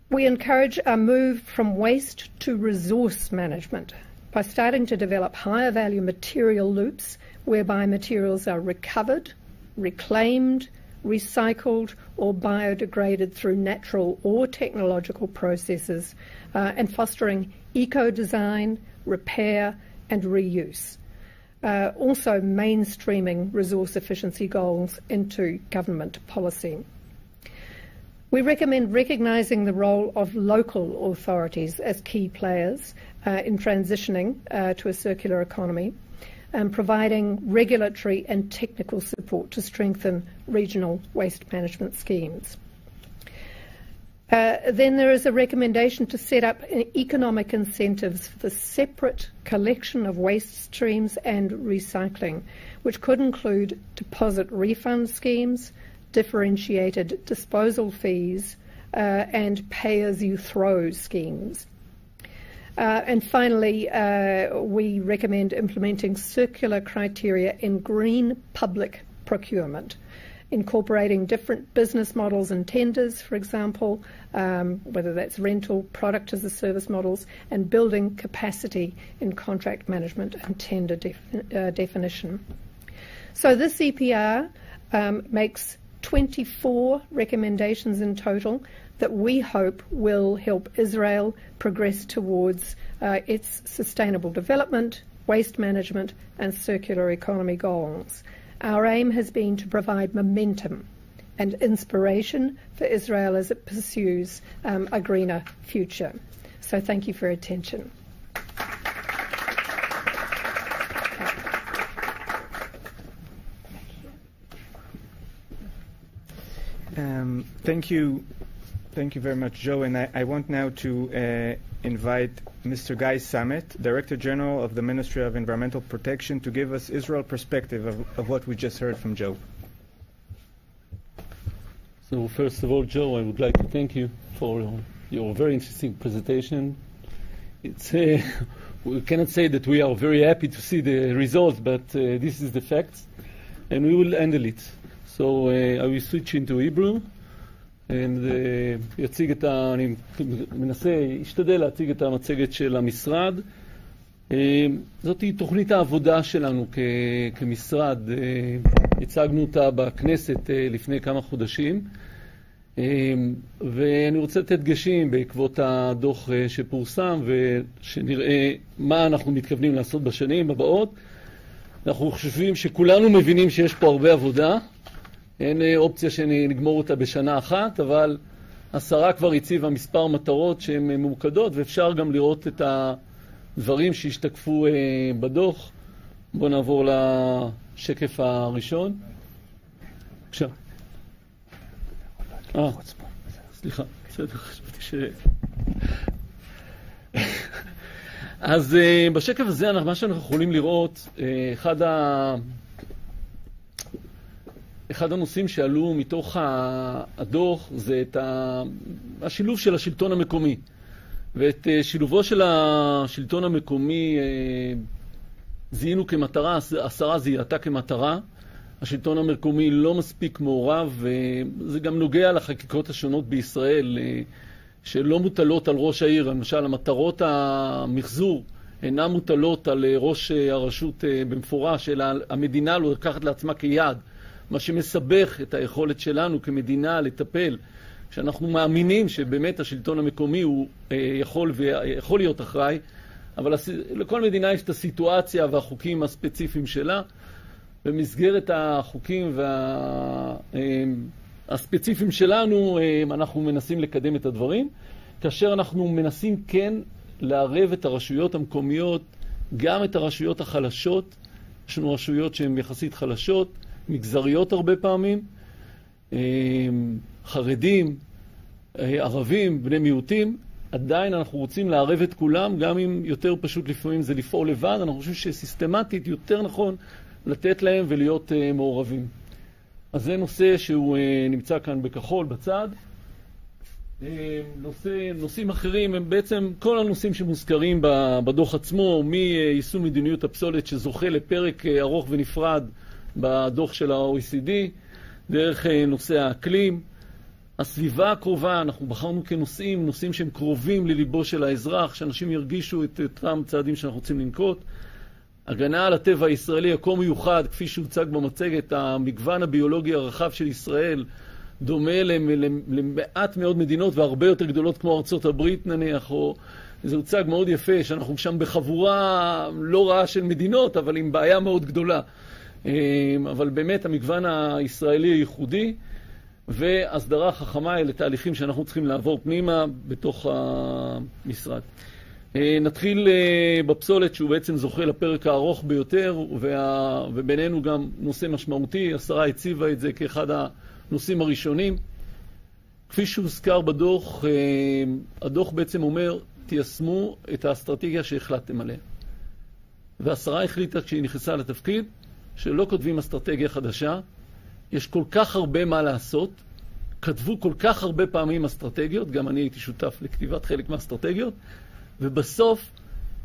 We encourage a move from waste to resource management by starting to develop higher value material loops whereby materials are recovered, reclaimed, recycled or biodegraded through natural or technological processes and fostering eco-design, repair and reuse. Also mainstreaming resource efficiency goals into government policy. We recommend recognising the role of local authorities as key players in transitioning to a circular economy and providing regulatory and technical support to strengthen regional waste management schemes. Then there is a recommendation to set up economic incentives for the separate collection of waste streams and recycling, which could include deposit refund schemes, differentiated disposal fees, and pay-as-you-throw schemes. And finally, we recommend implementing circular criteria in green public procurement, incorporating different business models and tenders, for example, whether that's rental, product as a service models, and building capacity in contract management and tender definition. So this EPR makes 24 recommendations in total that we hope will help Israel progress towards its sustainable development, waste management and circular economy goals. Our aim has been to provide momentum and inspiration for Israel as it pursues a greener future. So thank you for your attention. Thank you very much, Jo. And I want now to invite Mr. Guy Samet, Director General of the Ministry of Environmental Protection, to give us Israel perspective of what we just heard from Jo. So first of all, Jo, I would like to thank you for your very interesting presentation. It's we cannot say that we are very happy to see the results, but this is the facts, and we will handle it. So I will switch into Hebrew. אני אשתדל להציג את המצגת של המשרד. זאת היא תוכנית העבודה שלנו כמשרד. הצגנו אותה בכנסת לפני כמה חודשים. ואני רוצה לתת דגשים בעקבות הדוח שפורסם, ושנראה מה אנחנו מתכוונים לעשות בשנים הבאות. אנחנו חושבים שכולנו מבינים שיש פה הרבה עבודה, אין אופציה שנגמור אותה בשנה אחת, אבל השרה כבר הציבה מספר מטרות שהן ממוקדות, ואפשר גם לראות את הדברים שהשתקפו בדוח. בואו נעבור לשקף הראשון. בבקשה. סליחה, בסדר, חשבתי ש... אז בשקף הזה מה שאנחנו יכולים לראות, אחד הנושאים שעלו מתוך הדוח זה את השילוב של השלטון המקומי. ואת שילובו של השלטון המקומי זיהינו כמטרה, השרה זיהתה כמטרה. השלטון המקומי לא מספיק מעורב, וזה גם נוגע לחקיקות השונות בישראל, שלא מוטלות על ראש העיר. למשל, המטרות המחזור אינן מוטלות על ראש הרשות במפורש, אלא המדינה לא לקחת לעצמה כיעד, מה שמסבך את היכולת שלנו כמדינה לטפל, שאנחנו מאמינים שבאמת השלטון המקומי הוא יכול להיות אחראי, אבל לכל מדינה יש את הסיטואציה והחוקים הספציפיים שלה. במסגרת החוקים הספציפיים שלנו אנחנו מנסים לקדם את הדברים, כאשר אנחנו מנסים כן לערב את הרשויות המקומיות, גם את הרשויות החלשות. יש לנו רשויות שהן יחסית חלשות, מגזריות הרבה פעמים, חרדים, ערבים, בני מיעוטים. עדיין אנחנו רוצים לערב את כולם, גם אם יותר פשוט לפעמים זה לפעול לבד. אנחנו חושבים שסיסטמטית יותר נכון לתת להם ולהיות מעורבים. אז זה נושא שהוא נמצא כאן בכחול בצד. נושאים אחרים הם בעצם כל הנושאים שמוזכרים בדוח עצמו, מיישום מדיניות הפסולת שזוכה לפרק ארוך ונפרד בדוח של ה-OECD, דרך נושא האקלים, הסביבה הקרובה. אנחנו בחרנו נושאים שהם קרובים לליבו של האזרח, שאנשים ירגישו את אותם צעדים שאנחנו רוצים לנקוט. הגנה על הטבע הישראלי, הכה מיוחד, כפי שהוצג במצגת, המגוון הביולוגי הרחב של ישראל, דומה למעט מאוד מדינות והרבה יותר גדולות כמו ארצות הברית נניח, או זה הוצג מאוד יפה, שאנחנו שם בחבורה לא רעה של מדינות, אבל עם בעיה מאוד גדולה. אבל באמת המגוון הישראלי ייחודי, והסדרה חכמה אלה תהליכים שאנחנו צריכים לעבור פנימה בתוך המשרד. נתחיל בפסולת שהוא בעצם זוכה לפרק הארוך ביותר, ובינינו גם נושא משמעותי. השרה הציבה את זה כאחד הנושאים הראשונים. כפי שהוזכר בדוח, הדוח בעצם אומר, תיישמו את האסטרטגיה שהחלטתם עליה. והשרה החליטה כשהיא נכנסה לתפקיד, שלא כותבים אסטרטגיה חדשה, יש כל כך הרבה מה לעשות, כתבו כל כך הרבה פעמים אסטרטגיות, גם אני הייתי שותף לכתיבת חלק מהאסטרטגיות, ובסוף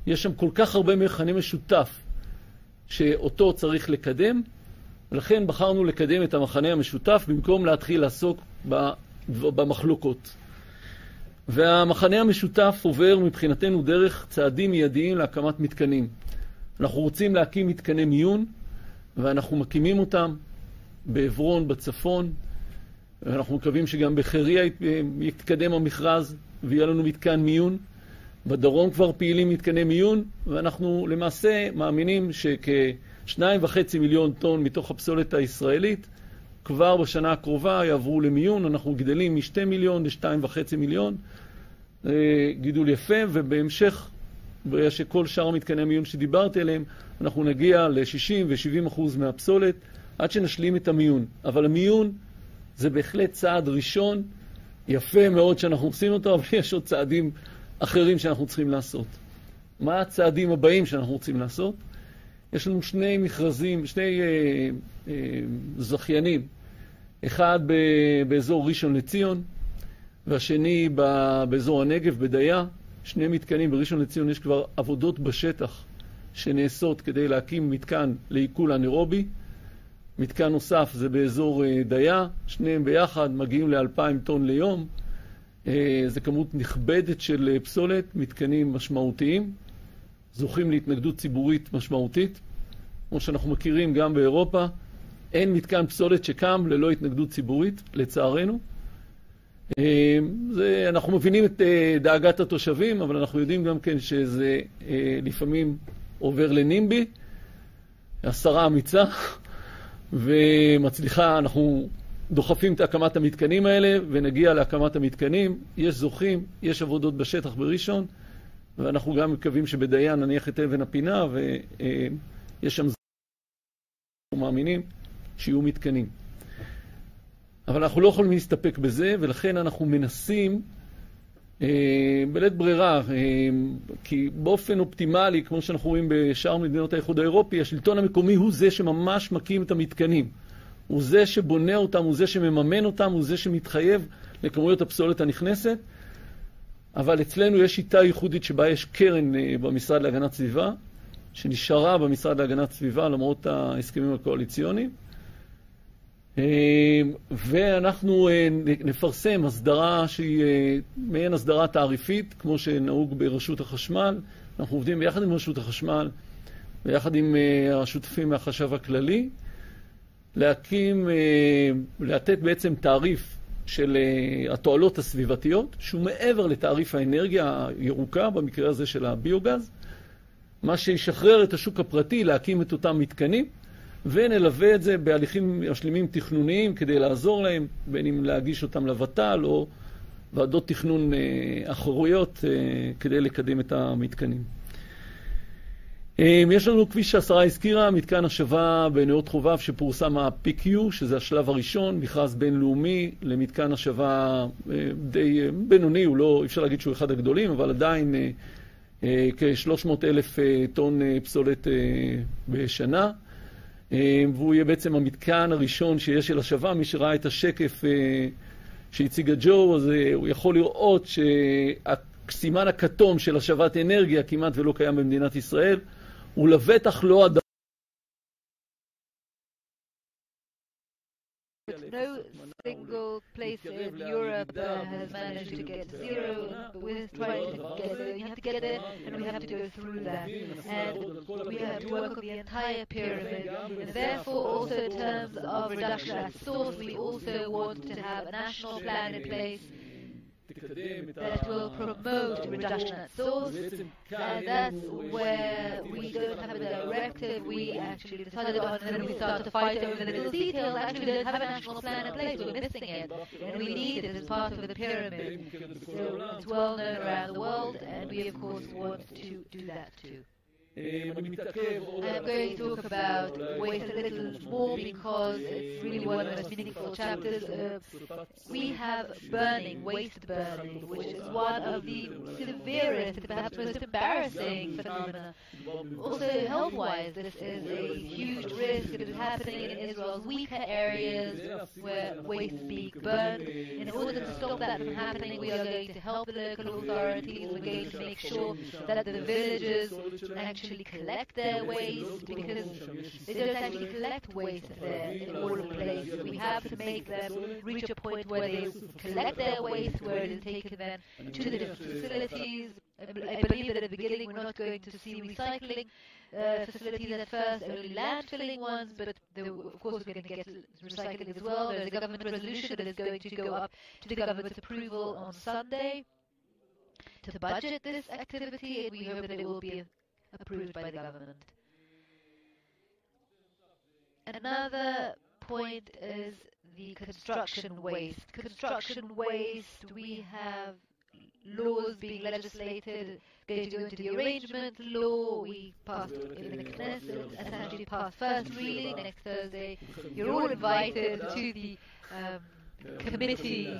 יש שם כל כך הרבה מכנה משותף שאותו צריך לקדם, ולכן בחרנו לקדם את המכנה המשותף במקום להתחיל לעסוק במחלוקות. והמכנה המשותף עובר מבחינתנו דרך צעדים מיידיים להקמת מתקנים. אנחנו רוצים להקים מתקני מיון, ואנחנו מקימים אותם בעברון בצפון, ואנחנו מקווים שגם בחירייה יתקדם המכרז ויהיה לנו מתקן מיון. בדרום כבר פעילים מתקני מיון, ואנחנו למעשה מאמינים שכ2.5 מיליון טון מתוך הפסולת הישראלית כבר בשנה הקרובה יעברו למיון. אנחנו גדלים מ2 מיליון ל2.5 מיליון, גידול יפה, ובהמשך, ברגע שכל שאר מתקני מיון שדיברתי עליהם, אנחנו נגיע ל60% ו70% מהפסולת עד שנשלים את המיון. אבל המיון זה בהחלט צעד ראשון, יפה מאוד שאנחנו עושים אותו, אבל יש עוד צעדים אחרים שאנחנו צריכים לעשות. מה הצעדים הבאים שאנחנו רוצים לעשות? יש לנו שני מכרזים, שני זכיינים, אחד באזור ראשון לציון, והשני באזור הנגב, בדיה. שני מתקנים בראשון לציון, יש כבר עבודות בשטח שנעשות כדי להקים מתקן לעיכול אנאירובי. מתקן נוסף זה באזור דיה, שניהם ביחד מגיעים ל2,000 טון ליום. זה כמות נכבדת של פסולת, מתקנים משמעותיים, זוכים להתנגדות ציבורית משמעותית. כמו שאנחנו מכירים גם באירופה, אין מתקן פסולת שקם ללא התנגדות ציבורית, לצערנו. אנחנו מבינים את דאגת התושבים, אבל אנחנו יודעים גם כן שזה לפעמים עובר לנימבי. השרה אמיצה ומצליחה, אנחנו דוחפים את הקמת המתקנים האלה, ונגיע להקמת המתקנים. יש זוכים, יש עבודות בשטח בראשון, ואנחנו גם מקווים שבדיין נניח את אבן הפינה, ויש שם זוכים מאמינים שיהיו מתקנים. אבל אנחנו לא יכולים להסתפק בזה, ולכן אנחנו מנסים בלית ברירה, כי באופן אופטימלי, כמו שאנחנו רואים בשאר מדינות האיחוד האירופי, השלטון המקומי הוא זה שממש מקים את המתקנים. הוא זה שבונה אותם, הוא זה שמממן אותם, הוא זה שמתחייב לכמויות הפסולת הנכנסת. אבל אצלנו יש שיטה ייחודית שבה יש קרן במשרד להגנת סביבה, שנשארה במשרד להגנת סביבה למרות ההסכמים הקואליציוניים. ואנחנו נפרסם הסדרה שהיא מעין הסדרה תעריפית, כמו שנהוג ברשות החשמל. אנחנו עובדים ביחד עם רשות החשמל, ביחד עם השותפים מהחשב הכללי, לתת בעצם תעריף של התועלות הסביבתיות, שהוא מעבר לתעריף האנרגיה הירוקה, במקרה הזה של הביוגז, מה שישחרר את השוק הפרטי להקים את אותם מתקנים, ונלווה את זה בהליכים משלימים תכנוניים כדי לעזור להם, בין אם להגיש אותם לוות"ל או ועדות תכנון אחרויות כדי לקדם את המתקנים. יש לנו, כפי שהשרה הזכירה, מתקן השבה בנאות חובב שפורסם ה-PQ, שזה השלב הראשון, מכרז בינלאומי למתקן השבה די בינוני, הוא לא, אפשר להגיד שהוא אחד הגדולים, אבל עדיין כ-300,000 טון פסולת בשנה. והוא יהיה בעצם המתקן הראשון שיש של השבה. מי שראה את השקף שהציגה ג'ו, אז הוא יכול לראות שהסימן הכתום של השבת אנרגיה כמעט ולא קיים במדינת ישראל. הוא לבטח לא הדבר. No single place in Europe has managed to get zero, but we're trying to get there. You have to get there, and we have to go through that. And we have to work on the entire pyramid. And therefore, also in terms of reduction at source, we also want to have a national plan in place that will promote reduction at source, and that's where we don't have a directive. We actually decided on, and then we started to fight over the little details. Actually, we don't have a national plan in place. We're missing it, and we need it as part of the pyramid. So it's well known around the world, and we of course want to do that too. I'm going to talk about waste a little more because it's really one of the most meaningful chapters. We have waste burning, which is one of the severest and perhaps most embarrassing phenomena. Also, health-wise, this is a huge risk. It is happening in Israel's weaker areas where waste is being burned. In order to stop that from happening, we are going to help the local authorities. We're going to make sure that the villages actually collect their waste, because they don't actually collect waste there in all places. We have to make them reach a point where they collect their waste, where it is taken then to the different facilities. I believe that at the beginning we're not going to see recycling facilities at first, only landfilling ones, but of course we're going to get recycling as well. There's a government resolution that is going to go up to the government's approval on Sunday to budget this activity, and we hope that it will be approved by the government. Another point is the construction waste. Construction waste, we have laws being legislated, going to go into the arrangement law. We passed in the Knesset, and actually passed first reading next Thursday. You're all invited to the committee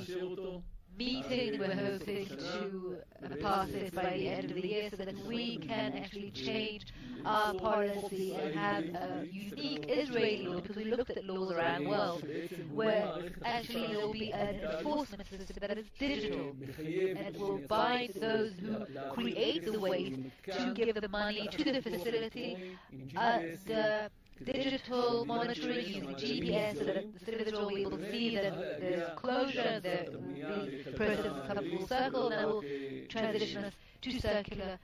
meeting. We're hoping to pass it by the end of the year so that we can actually change our policy and have a unique Israeli law, because we looked at laws around the world where actually there will be an enforcement system that is digital and will bind those who create the waste to give the money to the facility under digital monitoring using GPS, so that the citizens will be able to see that there's closure, the process has come full circle, and that will transition us to circular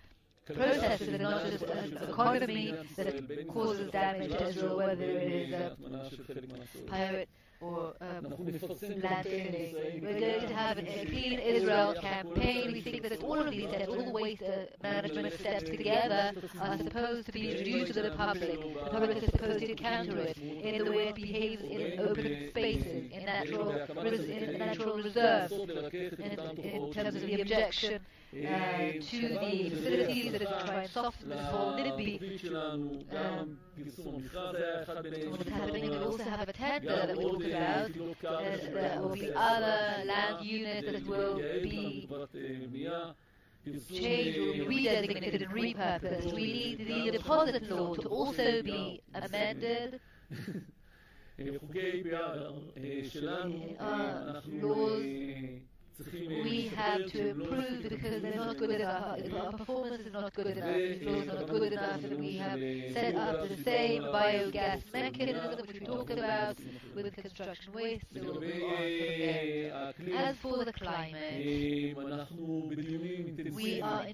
processes and not just an economy that causes damage to Israel, whether it is pirate or landfilling. We're going to have a Clean Israel campaign. We think that all of these steps, all the waste management steps together are supposed to be introduced to the public. The public is supposed to encounter it in the way it behaves in open spaces, in natural reserves, in terms of the objection to the facilities that is trying to soften this whole NIMBY. We'll also have a tender that we talked about. There will be other land units that will be changed, will be redesignated and repurposed. We need the deposit law to also be amended. Laws we have to improve because they're not good enough. Our performance is not good enough. These laws are not good enough, and we have set up the same biogas mechanism which we talked about with construction waste. So we'll move on from there. As for the climate, we are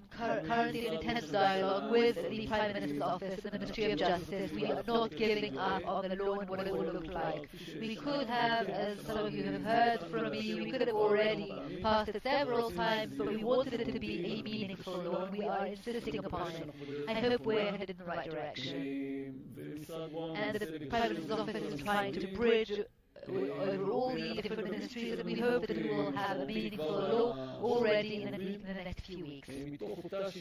currently in intense dialogue with the Prime Minister's office and the Ministry of Justice. We are not giving up on the law and what it will look like. We could have, as some of you have heard from me, we could have already passed it several times, but we wanted it to be a meaningful law, and we are insisting upon it. I hope we're headed in the right direction. And the Prime Minister's office is trying to bridge over all the different ministries, and we hope that we will have a meaningful law already in the next few weeks. Because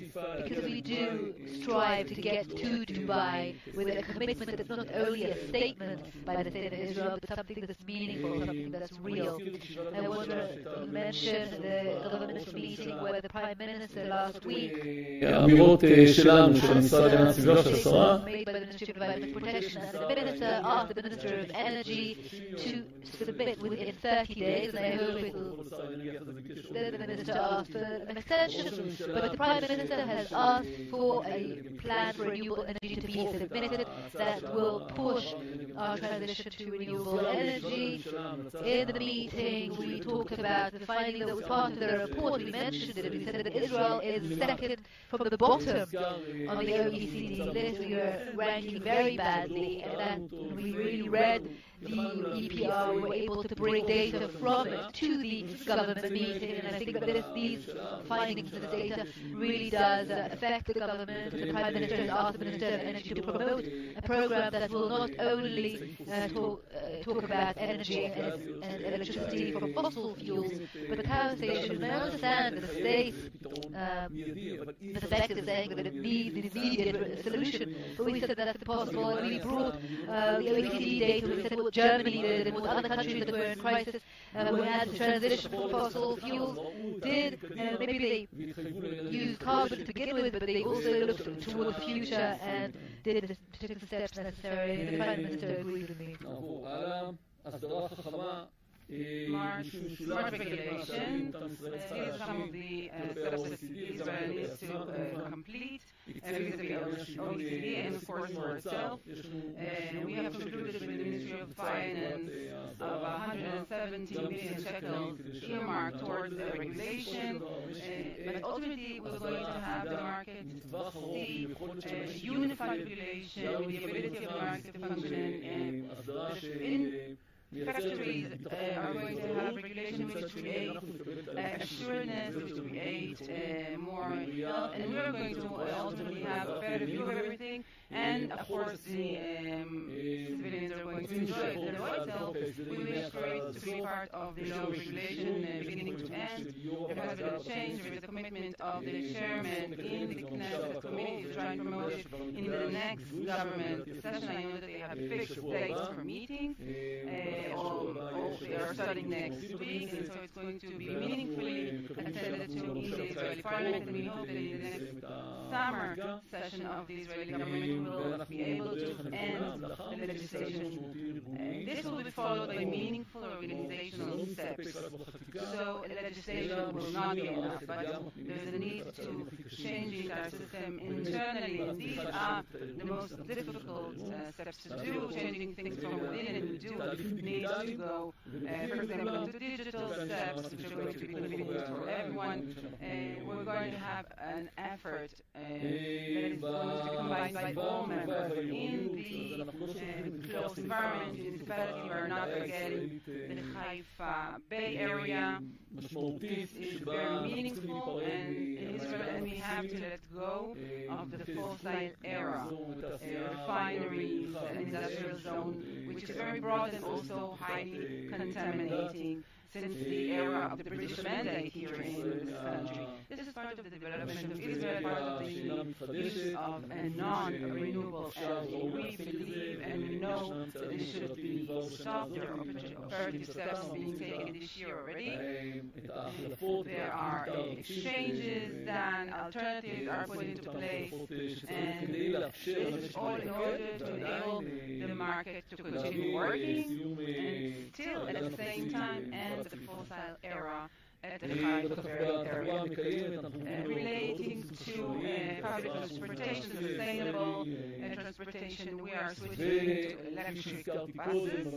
we do strive to get to Dubai with a commitment that's not only a statement by the state of Israel, but something that's meaningful, something that's real. I want to mention the government meeting where the Prime Minister last week האמירות שלנו, של המשרד להגנת הסביבה, של השרה, made by the Ministry of Environmental Protection, and the Minister asked the Minister of Energy to submit within 30 days, and I hope it will. The Minister asked for an extension, but the Prime Minister has asked for a plan for renewable energy to be submitted that will push our transition to renewable energy. In the meeting, we talked about the finding that was part of the report. We mentioned it. We said that Israel is second from the bottom on the OECD list. We were ranking very badly, and that we really read the EPR, we were able to bring data from it to the government meeting, and I think that these findings and this data really does affect the government. The Prime Minister has asked the Minister of Energy to promote a program that will not only talk about energy and electricity from fossil fuels, but power stations. And I understand that the state, the fact is saying that it needs an immediate solution, but we said that that's impossible, and we brought the OECD data. We said what Germany did and what other countries that were in crisis, who had to transition from fossil fuels did. Maybe they used carbon to begin with, but they also looked toward the future and did the steps necessary. The Prime Minister agreed with me. Smart regulation. Some of the steps that Israel needs to complete vis-a-vis OECD and of course for itself. We have concluded with the Ministry of Finance of 170 million shekels earmarked towards the regulation. But ultimately we're going to have the market see unified regulation with the ability of the market to function in factories are going to have regulation which create assuredness, which create more health, and we're going to ultimately have a better view of everything, and of course the civilians are going to enjoy it. And itself, we wish for it to be part of the law regulation beginning to end. There has been a change, there is a commitment of the chairman in the Knesset committee to try and promote it in the next government session. I know that they have fixed dates for meetings. They are starting next week, and so it's going to be meaningfully attended to in the Israeli parliament, and we hope that in the next summer session of the Israeli government we will be able to end the legislation. This will be followed by meaningful organizational steps. So legislation will not be enough, but there's a need to change the entire system internally, and these are the most difficult steps to do, changing things from within, and we do need to go, for example, to digital steps, which are going to be convenient for everyone. We're going to have an effort that is going to be combined by all members in the closed environment, municipality. We are not forgetting the Haifa Bay Area. This is very meaningful and in Israel, and we have to let go of the fossil era, refineries, and industrial zone, which is very broad and also highly contaminating since the era of the British mandate here in this country. This is part of the development of Israel, part of the use of a non-renewable energy. We believe and we know that this should be stopped. There are operative steps being taken this year already. There are exchanges, then alternatives are put into place, and this is all in order to enable the market to continue working and still at the same time end the fossil era at the heart of the area. Relating to public transportation, sustainable transportation, we are switching to electric buses.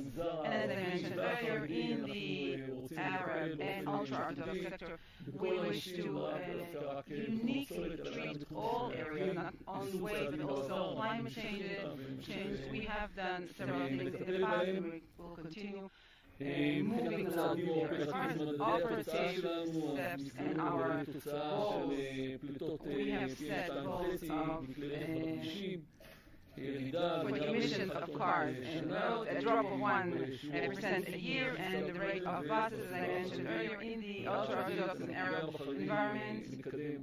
And as I mentioned earlier, in the Arab and ultra-Orthodox sector, we wish to uniquely treat all areas, not only waste, but also climate change. We have done several things in the past, and we will continue moving along there. As far as operative steps and our goals, we have set goals of for the emissions of cars and roads, a drop of 1% a year, and the rate of buses, as I mentioned earlier, in the ultra-Orthodox and Arab environment.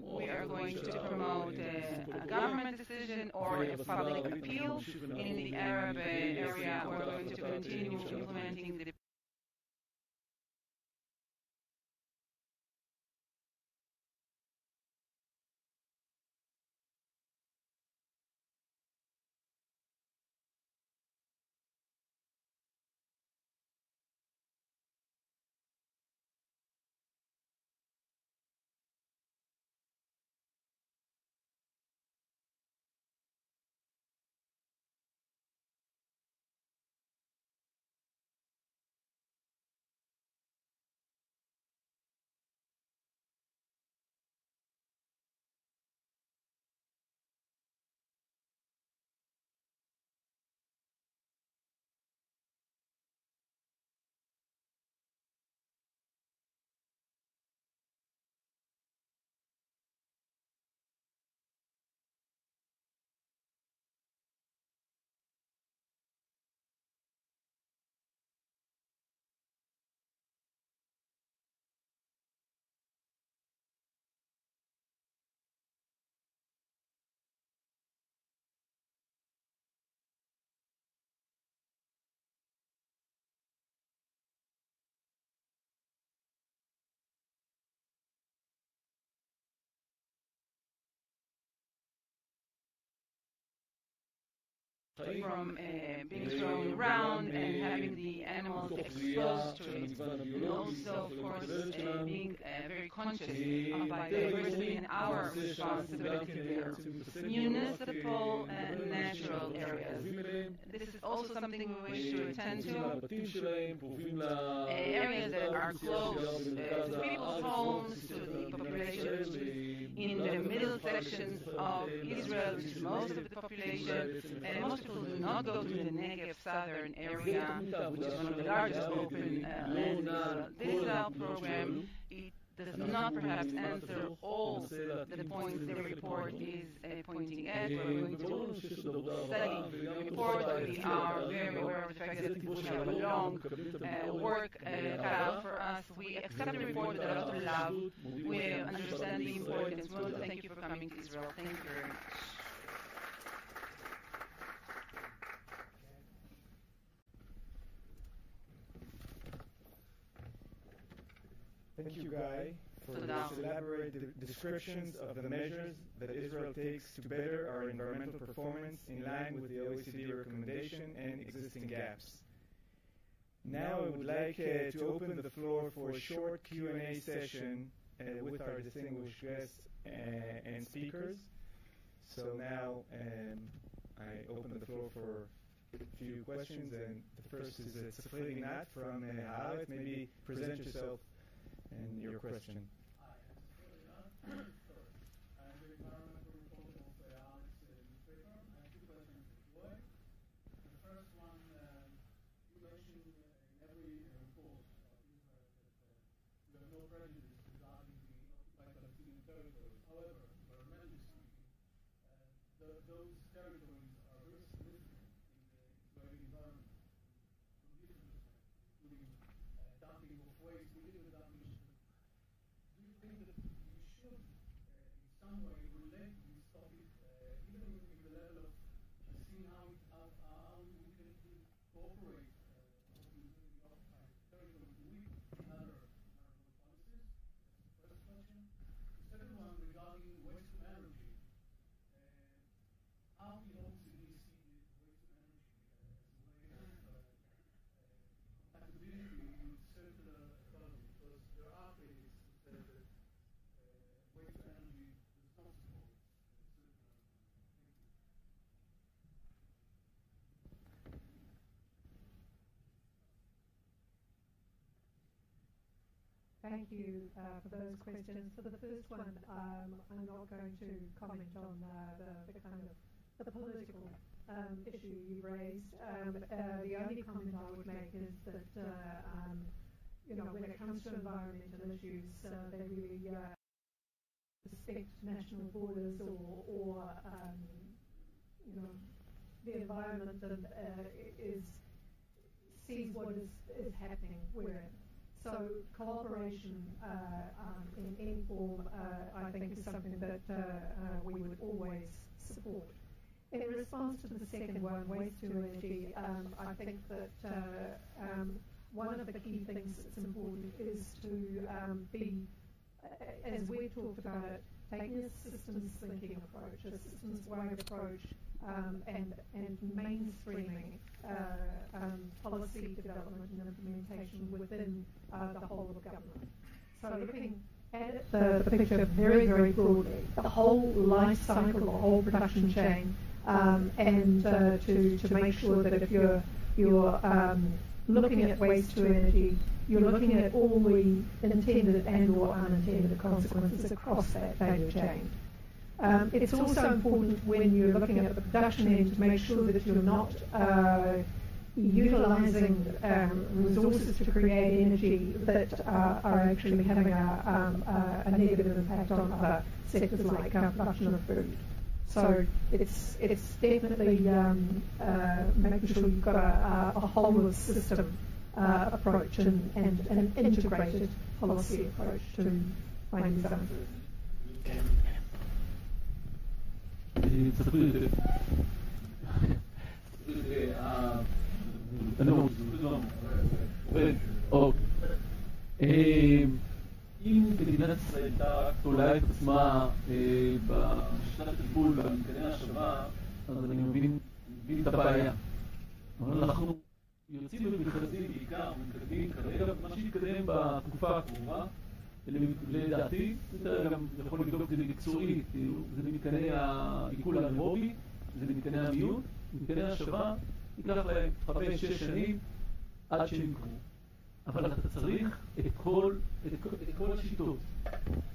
We are going to promote a government decision or a public appeal. In the Arab area, we're going to continue implementing the from being thrown around and having the animals exposed to it, and also, of course, being very conscious of biodiversity and our responsibility there. Municipal and natural areas. This is also something we wish to attend to. Areas that are close to people's homes, to the population in the middle sections of Israel, which is most of the population, and most people do not go to the Negev southern area, which is one of the largest open lands in Israel. This program, it does not perhaps answer all the points the report is pointing at. We're going to study the report. We are very aware of the fact that we have a long work cut out for us. We accept the report with a lot of love. We understand the importance. We want to thank you for coming to Israel. Thank you very much. Thank you, Guy, for these elaborate descriptions of the measures that Israel takes to better our environmental performance in line with the OECD recommendation and existing gaps. Now I would like to open the floor for a short Q&A session with our distinguished guests and speakers. So now I open the floor for a few questions, and the first is Idit from Haaretz. Maybe present yourself and your question. Hi, I'm the environmental reporter of the Haaretz newspaper. I have two questions for Joy. The first one, you territories. However, environmentally speaking, those territories are very significant in the Israeli environment from different perspectives, including dumping of waste, illegal dumping. Do you think that we should, in some way, relate this topic, even in the level of seeing how we can cooperate territories with other policies? That's the first question. The second one regarding waste to energy. How the OECD see waste to energy as a way of compatibility with circular economy? Because there are critics who say that waste to energy does not support circular economy. Thank you for those questions. For the first one, I'm not going to comment on the kind of the political issue you raised. The only comment I would make is that when it comes to environmental issues, they really respect national borders or the environment and sees what is happening where. So cooperation in any form, I think, is something that we would always support. In response to the second one, waste to energy, I think that one of the key things that's important is to be, as we talked about it, taking a systems thinking approach, a systems-wide approach, and mainstreaming policy development and implementation within the whole of government. So looking at the picture very, very broadly, the whole life cycle, the whole production chain, and to make sure that if you're looking at waste to energy, you're looking at all the intended and or unintended consequences across that value chain. It's also important when you're looking at the production end to make sure that you're not utilising resources to create energy that are actually having a negative impact on other sectors like production of food. So it's definitely making sure you've got a whole of system approach and an integrated policy approach to finding these answers. אם מדינת ישראל הייתה תולה את עצמה בשיטת הטיפול במתקני ההשבה, אז אני מבין את הבעיה. אבל אנחנו יוצאים במכרזים בעיקר, מתקדמים כרגע, מה שהתקדם בתקופה הקרובה, לדעתי, זה גם יכול לבדוק את זה מקצועית, זה מתקני העיכול האירובי, זה מתקני המיון, מתקני ההשבה, ייקח להם 5-6 שנים עד שהם יקרו. אבל אתה צריך את כל השיטות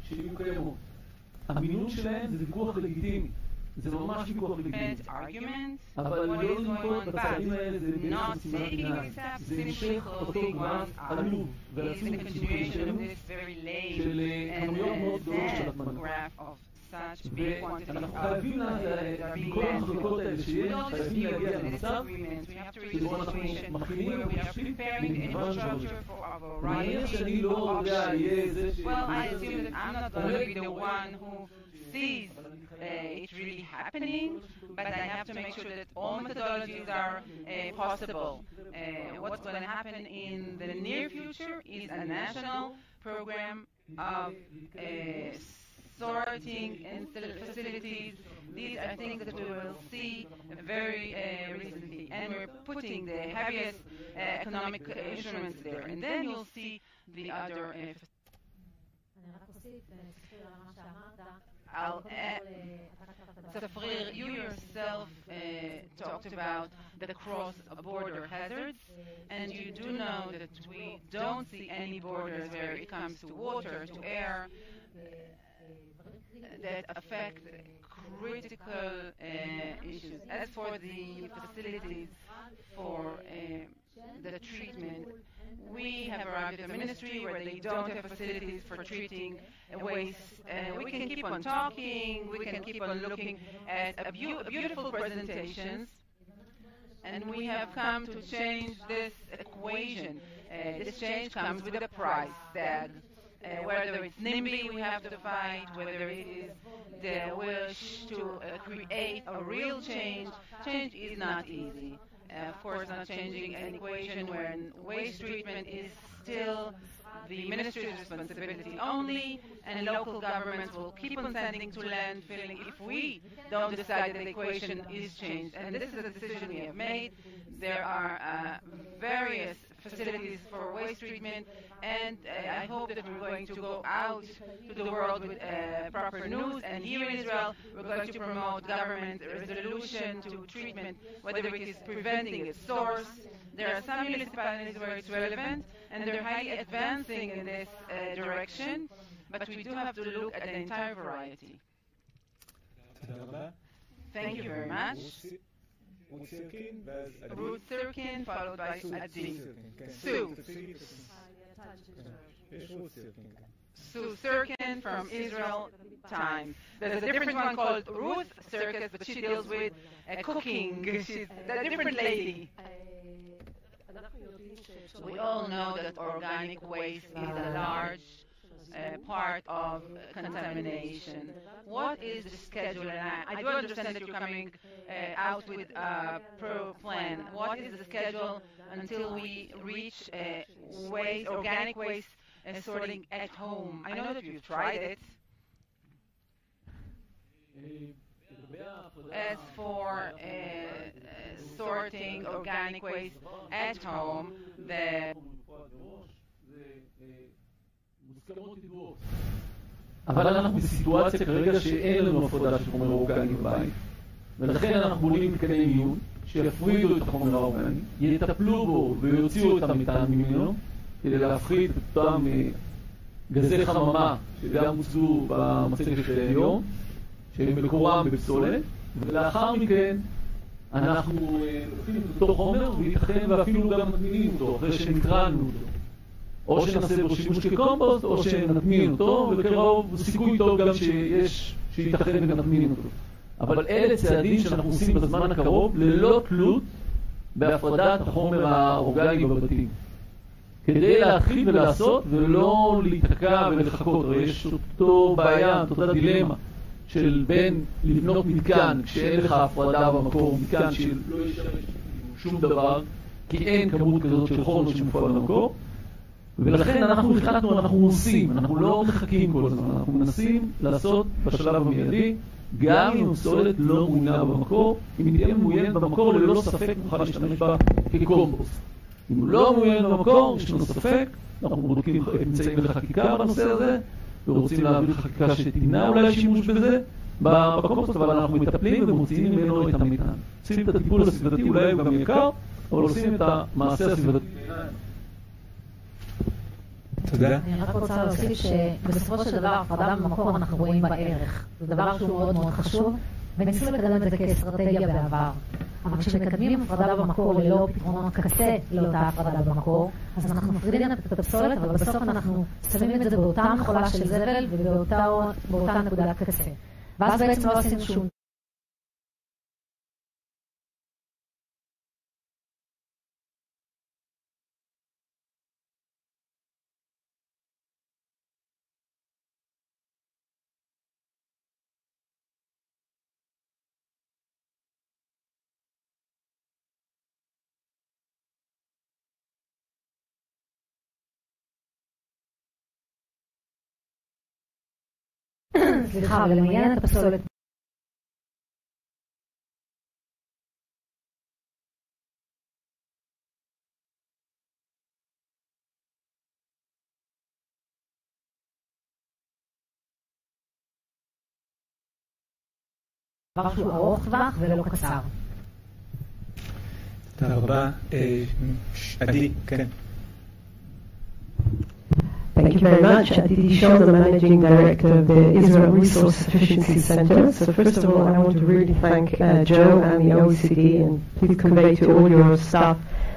שיהיו קיימות. המינון שלהם זה ויכוח לגיטימי. זה ממש ויכוח לגיטימי. אבל לא לנקוט בצעדים האלה זה בעצם סימן עיניים. זה המשך אותו גרף עלוב ועצוב של כמויות מאוד גדולות של הטמנות. ואנחנו חייבים מכל המחלוקות האלה שיש, חייבים להגיע למצב שבו אנחנו מכינים ומחשבים במגוון שורשים. מעניין שאני לא יודע יהיה זה sees it really happening, but I have to make sure that all methodologies are possible. What's going to happen in the near future is a national program of sorting and facilities. These are things that we will see very recently, and we're putting the heaviest economic instruments there, and then you'll see the other Safrir, you yourself talked about the cross-border hazards, and you do know that we don't see any borders where it comes to water, to air, that affect critical issues. As for the facilities for the treatment. We have arrived at a ministry where they don't have facilities for treating waste. We can keep on talking, we can keep on looking at beautiful presentations, and we have come to change this equation. This change comes with a price tag. Whether it's NIMBY we have to fight, whether it is the wish to create a real change. Change is not easy. Of course, not changing an equation where waste treatment is still the ministry's responsibility only, and local governments will keep on sending to landfilling if we don't decide that the equation is changed. And this is a decision we have made. There are various facilities for waste treatment, and I hope that we're going to go out to the world with proper news. And here in Israel, we're going to promote government resolution to treatment, whether it is preventing its source. There are some municipalities where it's relevant, and they're highly advancing in this direction, but we do have to look at the entire variety. Thank you very much. Ruth Sirkin, followed by Idit. Sue Sirkin from Israel Times. There's a different one called Ruth Sirkin, but she deals with cooking. She's a different lady. We all know that organic waste is a large part of contamination. What is the schedule? And I do understand that you're coming out with a plan. What is the schedule until we reach waste, organic waste sorting at home? I know that you've tried it. As for sorting organic waste at home, אבל אנחנו בסיטואציה כרגע שאין לנו הפרדה של חומר אורגני בבית, ולכן אנחנו בונים מתקני מיון שיפרידו את החומר האורגני, יטפלו בו ויוציאו את המתאן ממנו כדי להפחית את אותם גזי חממה שגם הוצאו במצגת של היום, שמקורם בפסולת, ולאחר מכן אנחנו לוקחים את אותו חומר וייתכן ואפילו גם מטמינים אותו אחרי שנטרלנו אותו. או שנעשה בו שימוש כקומפוסט, או שנטמין אותו, וכרוב סיכוי טוב גם שייתכן ונטמין אותו. אבל אלה צעדים שאנחנו עושים בזמן הקרוב, ללא תלות בהפרדת החומר האורגני בבתים. כדי להתחיל ולעשות, ולא להתקע ולחכות. הרי יש אותו בעיה, אותה דילמה, של בין לבנות מתקן, כשאין לך הפרדה במקור, מתקן שלא ישרש שום דבר, כי אין כמות כזאת של חומר שמופעל במקור, ולכן אנחנו החלטנו, אנחנו עושים, אנחנו לא מחכים כל הזמן, אנחנו מנסים לעשות בשלב המיידי, גם אם הפסולת לא מוינה במקור, אם היא תהיה מוינת במקור, ללא ספק נוכל להשתמש בה כקומפוסט. אם לא מוינת במקור, יש לנו ספק, אנחנו בודקים אמצעים לחקיקה בנושא הזה, ורוצים להעביר חקיקה שתמנע אולי שימוש בזה בקומפוסט, אבל אנחנו מטפלים ומוציאים ממנו את המתאן. עושים את הטיפול הסביבתי, אולי הוא גם יקר, אבל עושים את המעשה הסביבתי. תודה. אני רק רוצה להוסיף שבסופו של דבר הפרדה במקור אנחנו רואים בערך. זה דבר שהוא מאוד מאוד חשוב, וניסו לקדם את זה כאסטרטגיה בעבר. אבל כשמקדמים הפרדה במקור ללא פתרונות קצה לאותה הפרדה במקור, אז אנחנו מפרידים את הפסולת, אבל בסוף אנחנו שמים את זה באותה מכולה של זבל ובאותה נקודת קצה. ואז בעצם לא עשינו שום. סליחה, ולמיין את הפסולת. דבר שהוא ארוך טווח ולא קצר. תודה רבה. עדי, כן. Thank you very much. Idit Silman, the Managing Director of the Israel Resource Efficiency Center. So first of all, I want to really thank Jo and the OECD, and please convey to all your staff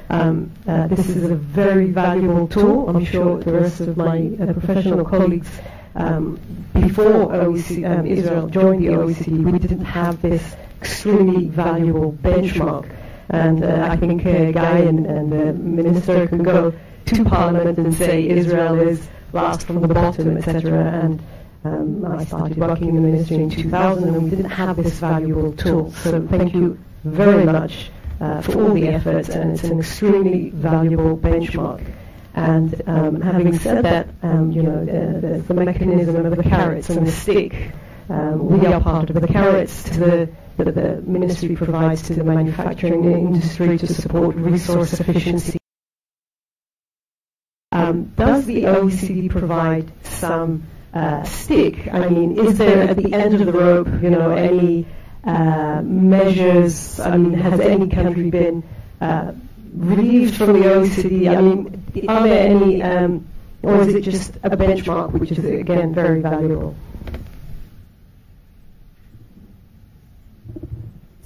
This is a very valuable tool. I'm sure the rest of my professional colleagues before Israel joined the OECD, we didn't have this extremely valuable benchmark. And I think Guy and the Minister can go to Parliament and say Israel is last from the bottom, etc. And I started working in the Ministry in 2000 and we didn't have this valuable tool. So thank you very much for all the efforts, and it's an extremely valuable benchmark. And having said that, the mechanism of the carrots and the stick, we are part of the carrots that the Ministry provides to the manufacturing industry to support resource efficiency. Does the OECD provide some stick? I mean, is there at the end of the rope, any measures? I mean, has any country been relieved from the OECD? I mean, are there any, or is it just a benchmark, which is again very valuable?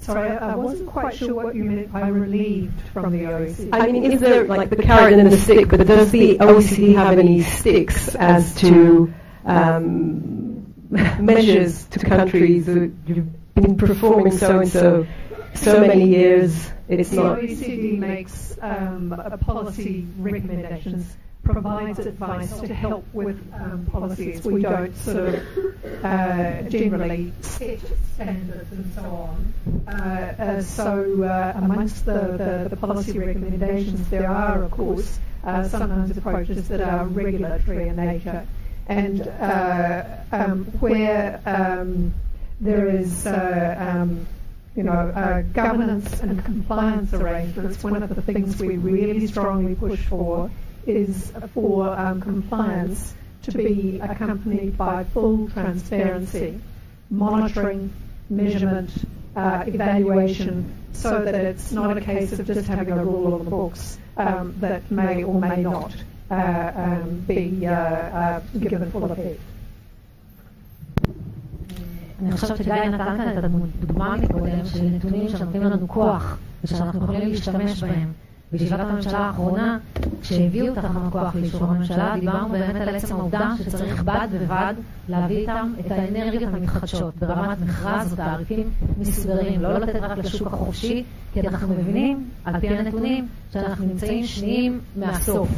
Sorry, I wasn't quite sure what you meant by relieved from the OECD. I mean, is there like the carrot and the stick, but does the OECD have any sticks as to measures to countries that you've been performing so many years? It's not. The OECD makes policy recommendations, provides advice to help with policies. We don't sort of generally set standards and so on. So amongst the policy recommendations, there are, of course, sometimes approaches that are regulatory in nature, and where there is governance and compliance arrangements. One of the things we really strongly push for is for compliance to be accompanied by full transparency, monitoring, measurement, evaluation, so that it's not a case of just having a rule on the books that may or may not be given full effect. אני חושבת שגיא נתן כאן את הדוגמה מקודם של נתונים שנותנים לנו כוח ושאנחנו יכולים להשתמש בהם. בישיבת הממשלה האחרונה, כשהביאו תחנות כוח לאישור הממשלה, דיברנו באמת על עצם העובדה שצריך בד בבד להביא איתם את האנרגיות המתחדשות ברמת מכרז ותעריפים מסודרים, לא לתת רק לשוק החופשי, כי אנחנו מבינים, על פי הנתונים, שאנחנו נמצאים שניים מהסוף.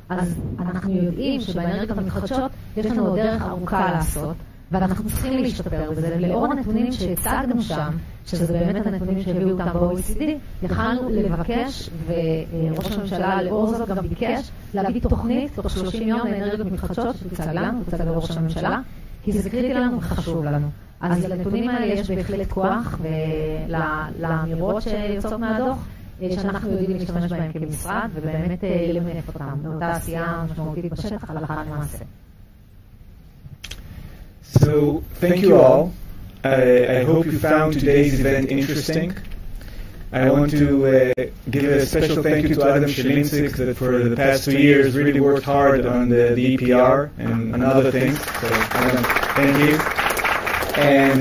אז אנחנו יודעים שבאנרגיות המתחדשות יש לנו עוד דרך ארוכה לעשות, ואנחנו צריכים להשתפר בזה. לאור הנתונים שהצגנו שם, שזה באמת הנתונים שהביאו אותם ב-OECD, יכלנו לבקש, וראש הממשלה לאור זאת גם ביקש, להביא תוכנית תוך 30 יום לאנרגיות מתחדשות שתוצג לנו, תוצג לראש הממשלה, כי זה קריטי לנו וחשוב לנו. אז לנתונים האלה יש בהחלט כוח, ולאמירות שיוצאות מהדוח, שאנחנו יודעים להשתמש בהם כמשרד, ובאמת למנף אותם, לאותה עשייה משמעותית בשטח, הלכה למעשה. So, thank you all. I hope you found today's event interesting. I want to give a special thank you to Adam Shelinsik that for the past 2 years really worked hard on the EPR and on other things. So, Adam, thank you. And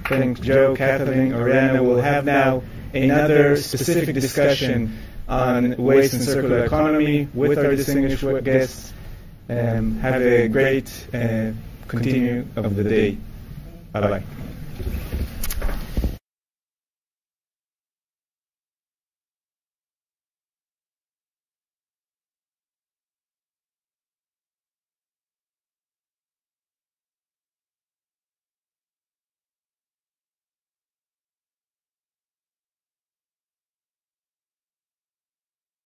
thanks Joe, Kathleen, Oriana. We'll have now another specific discussion on waste and circular economy with our distinguished guests. Have a great continue of the day. Bye-bye.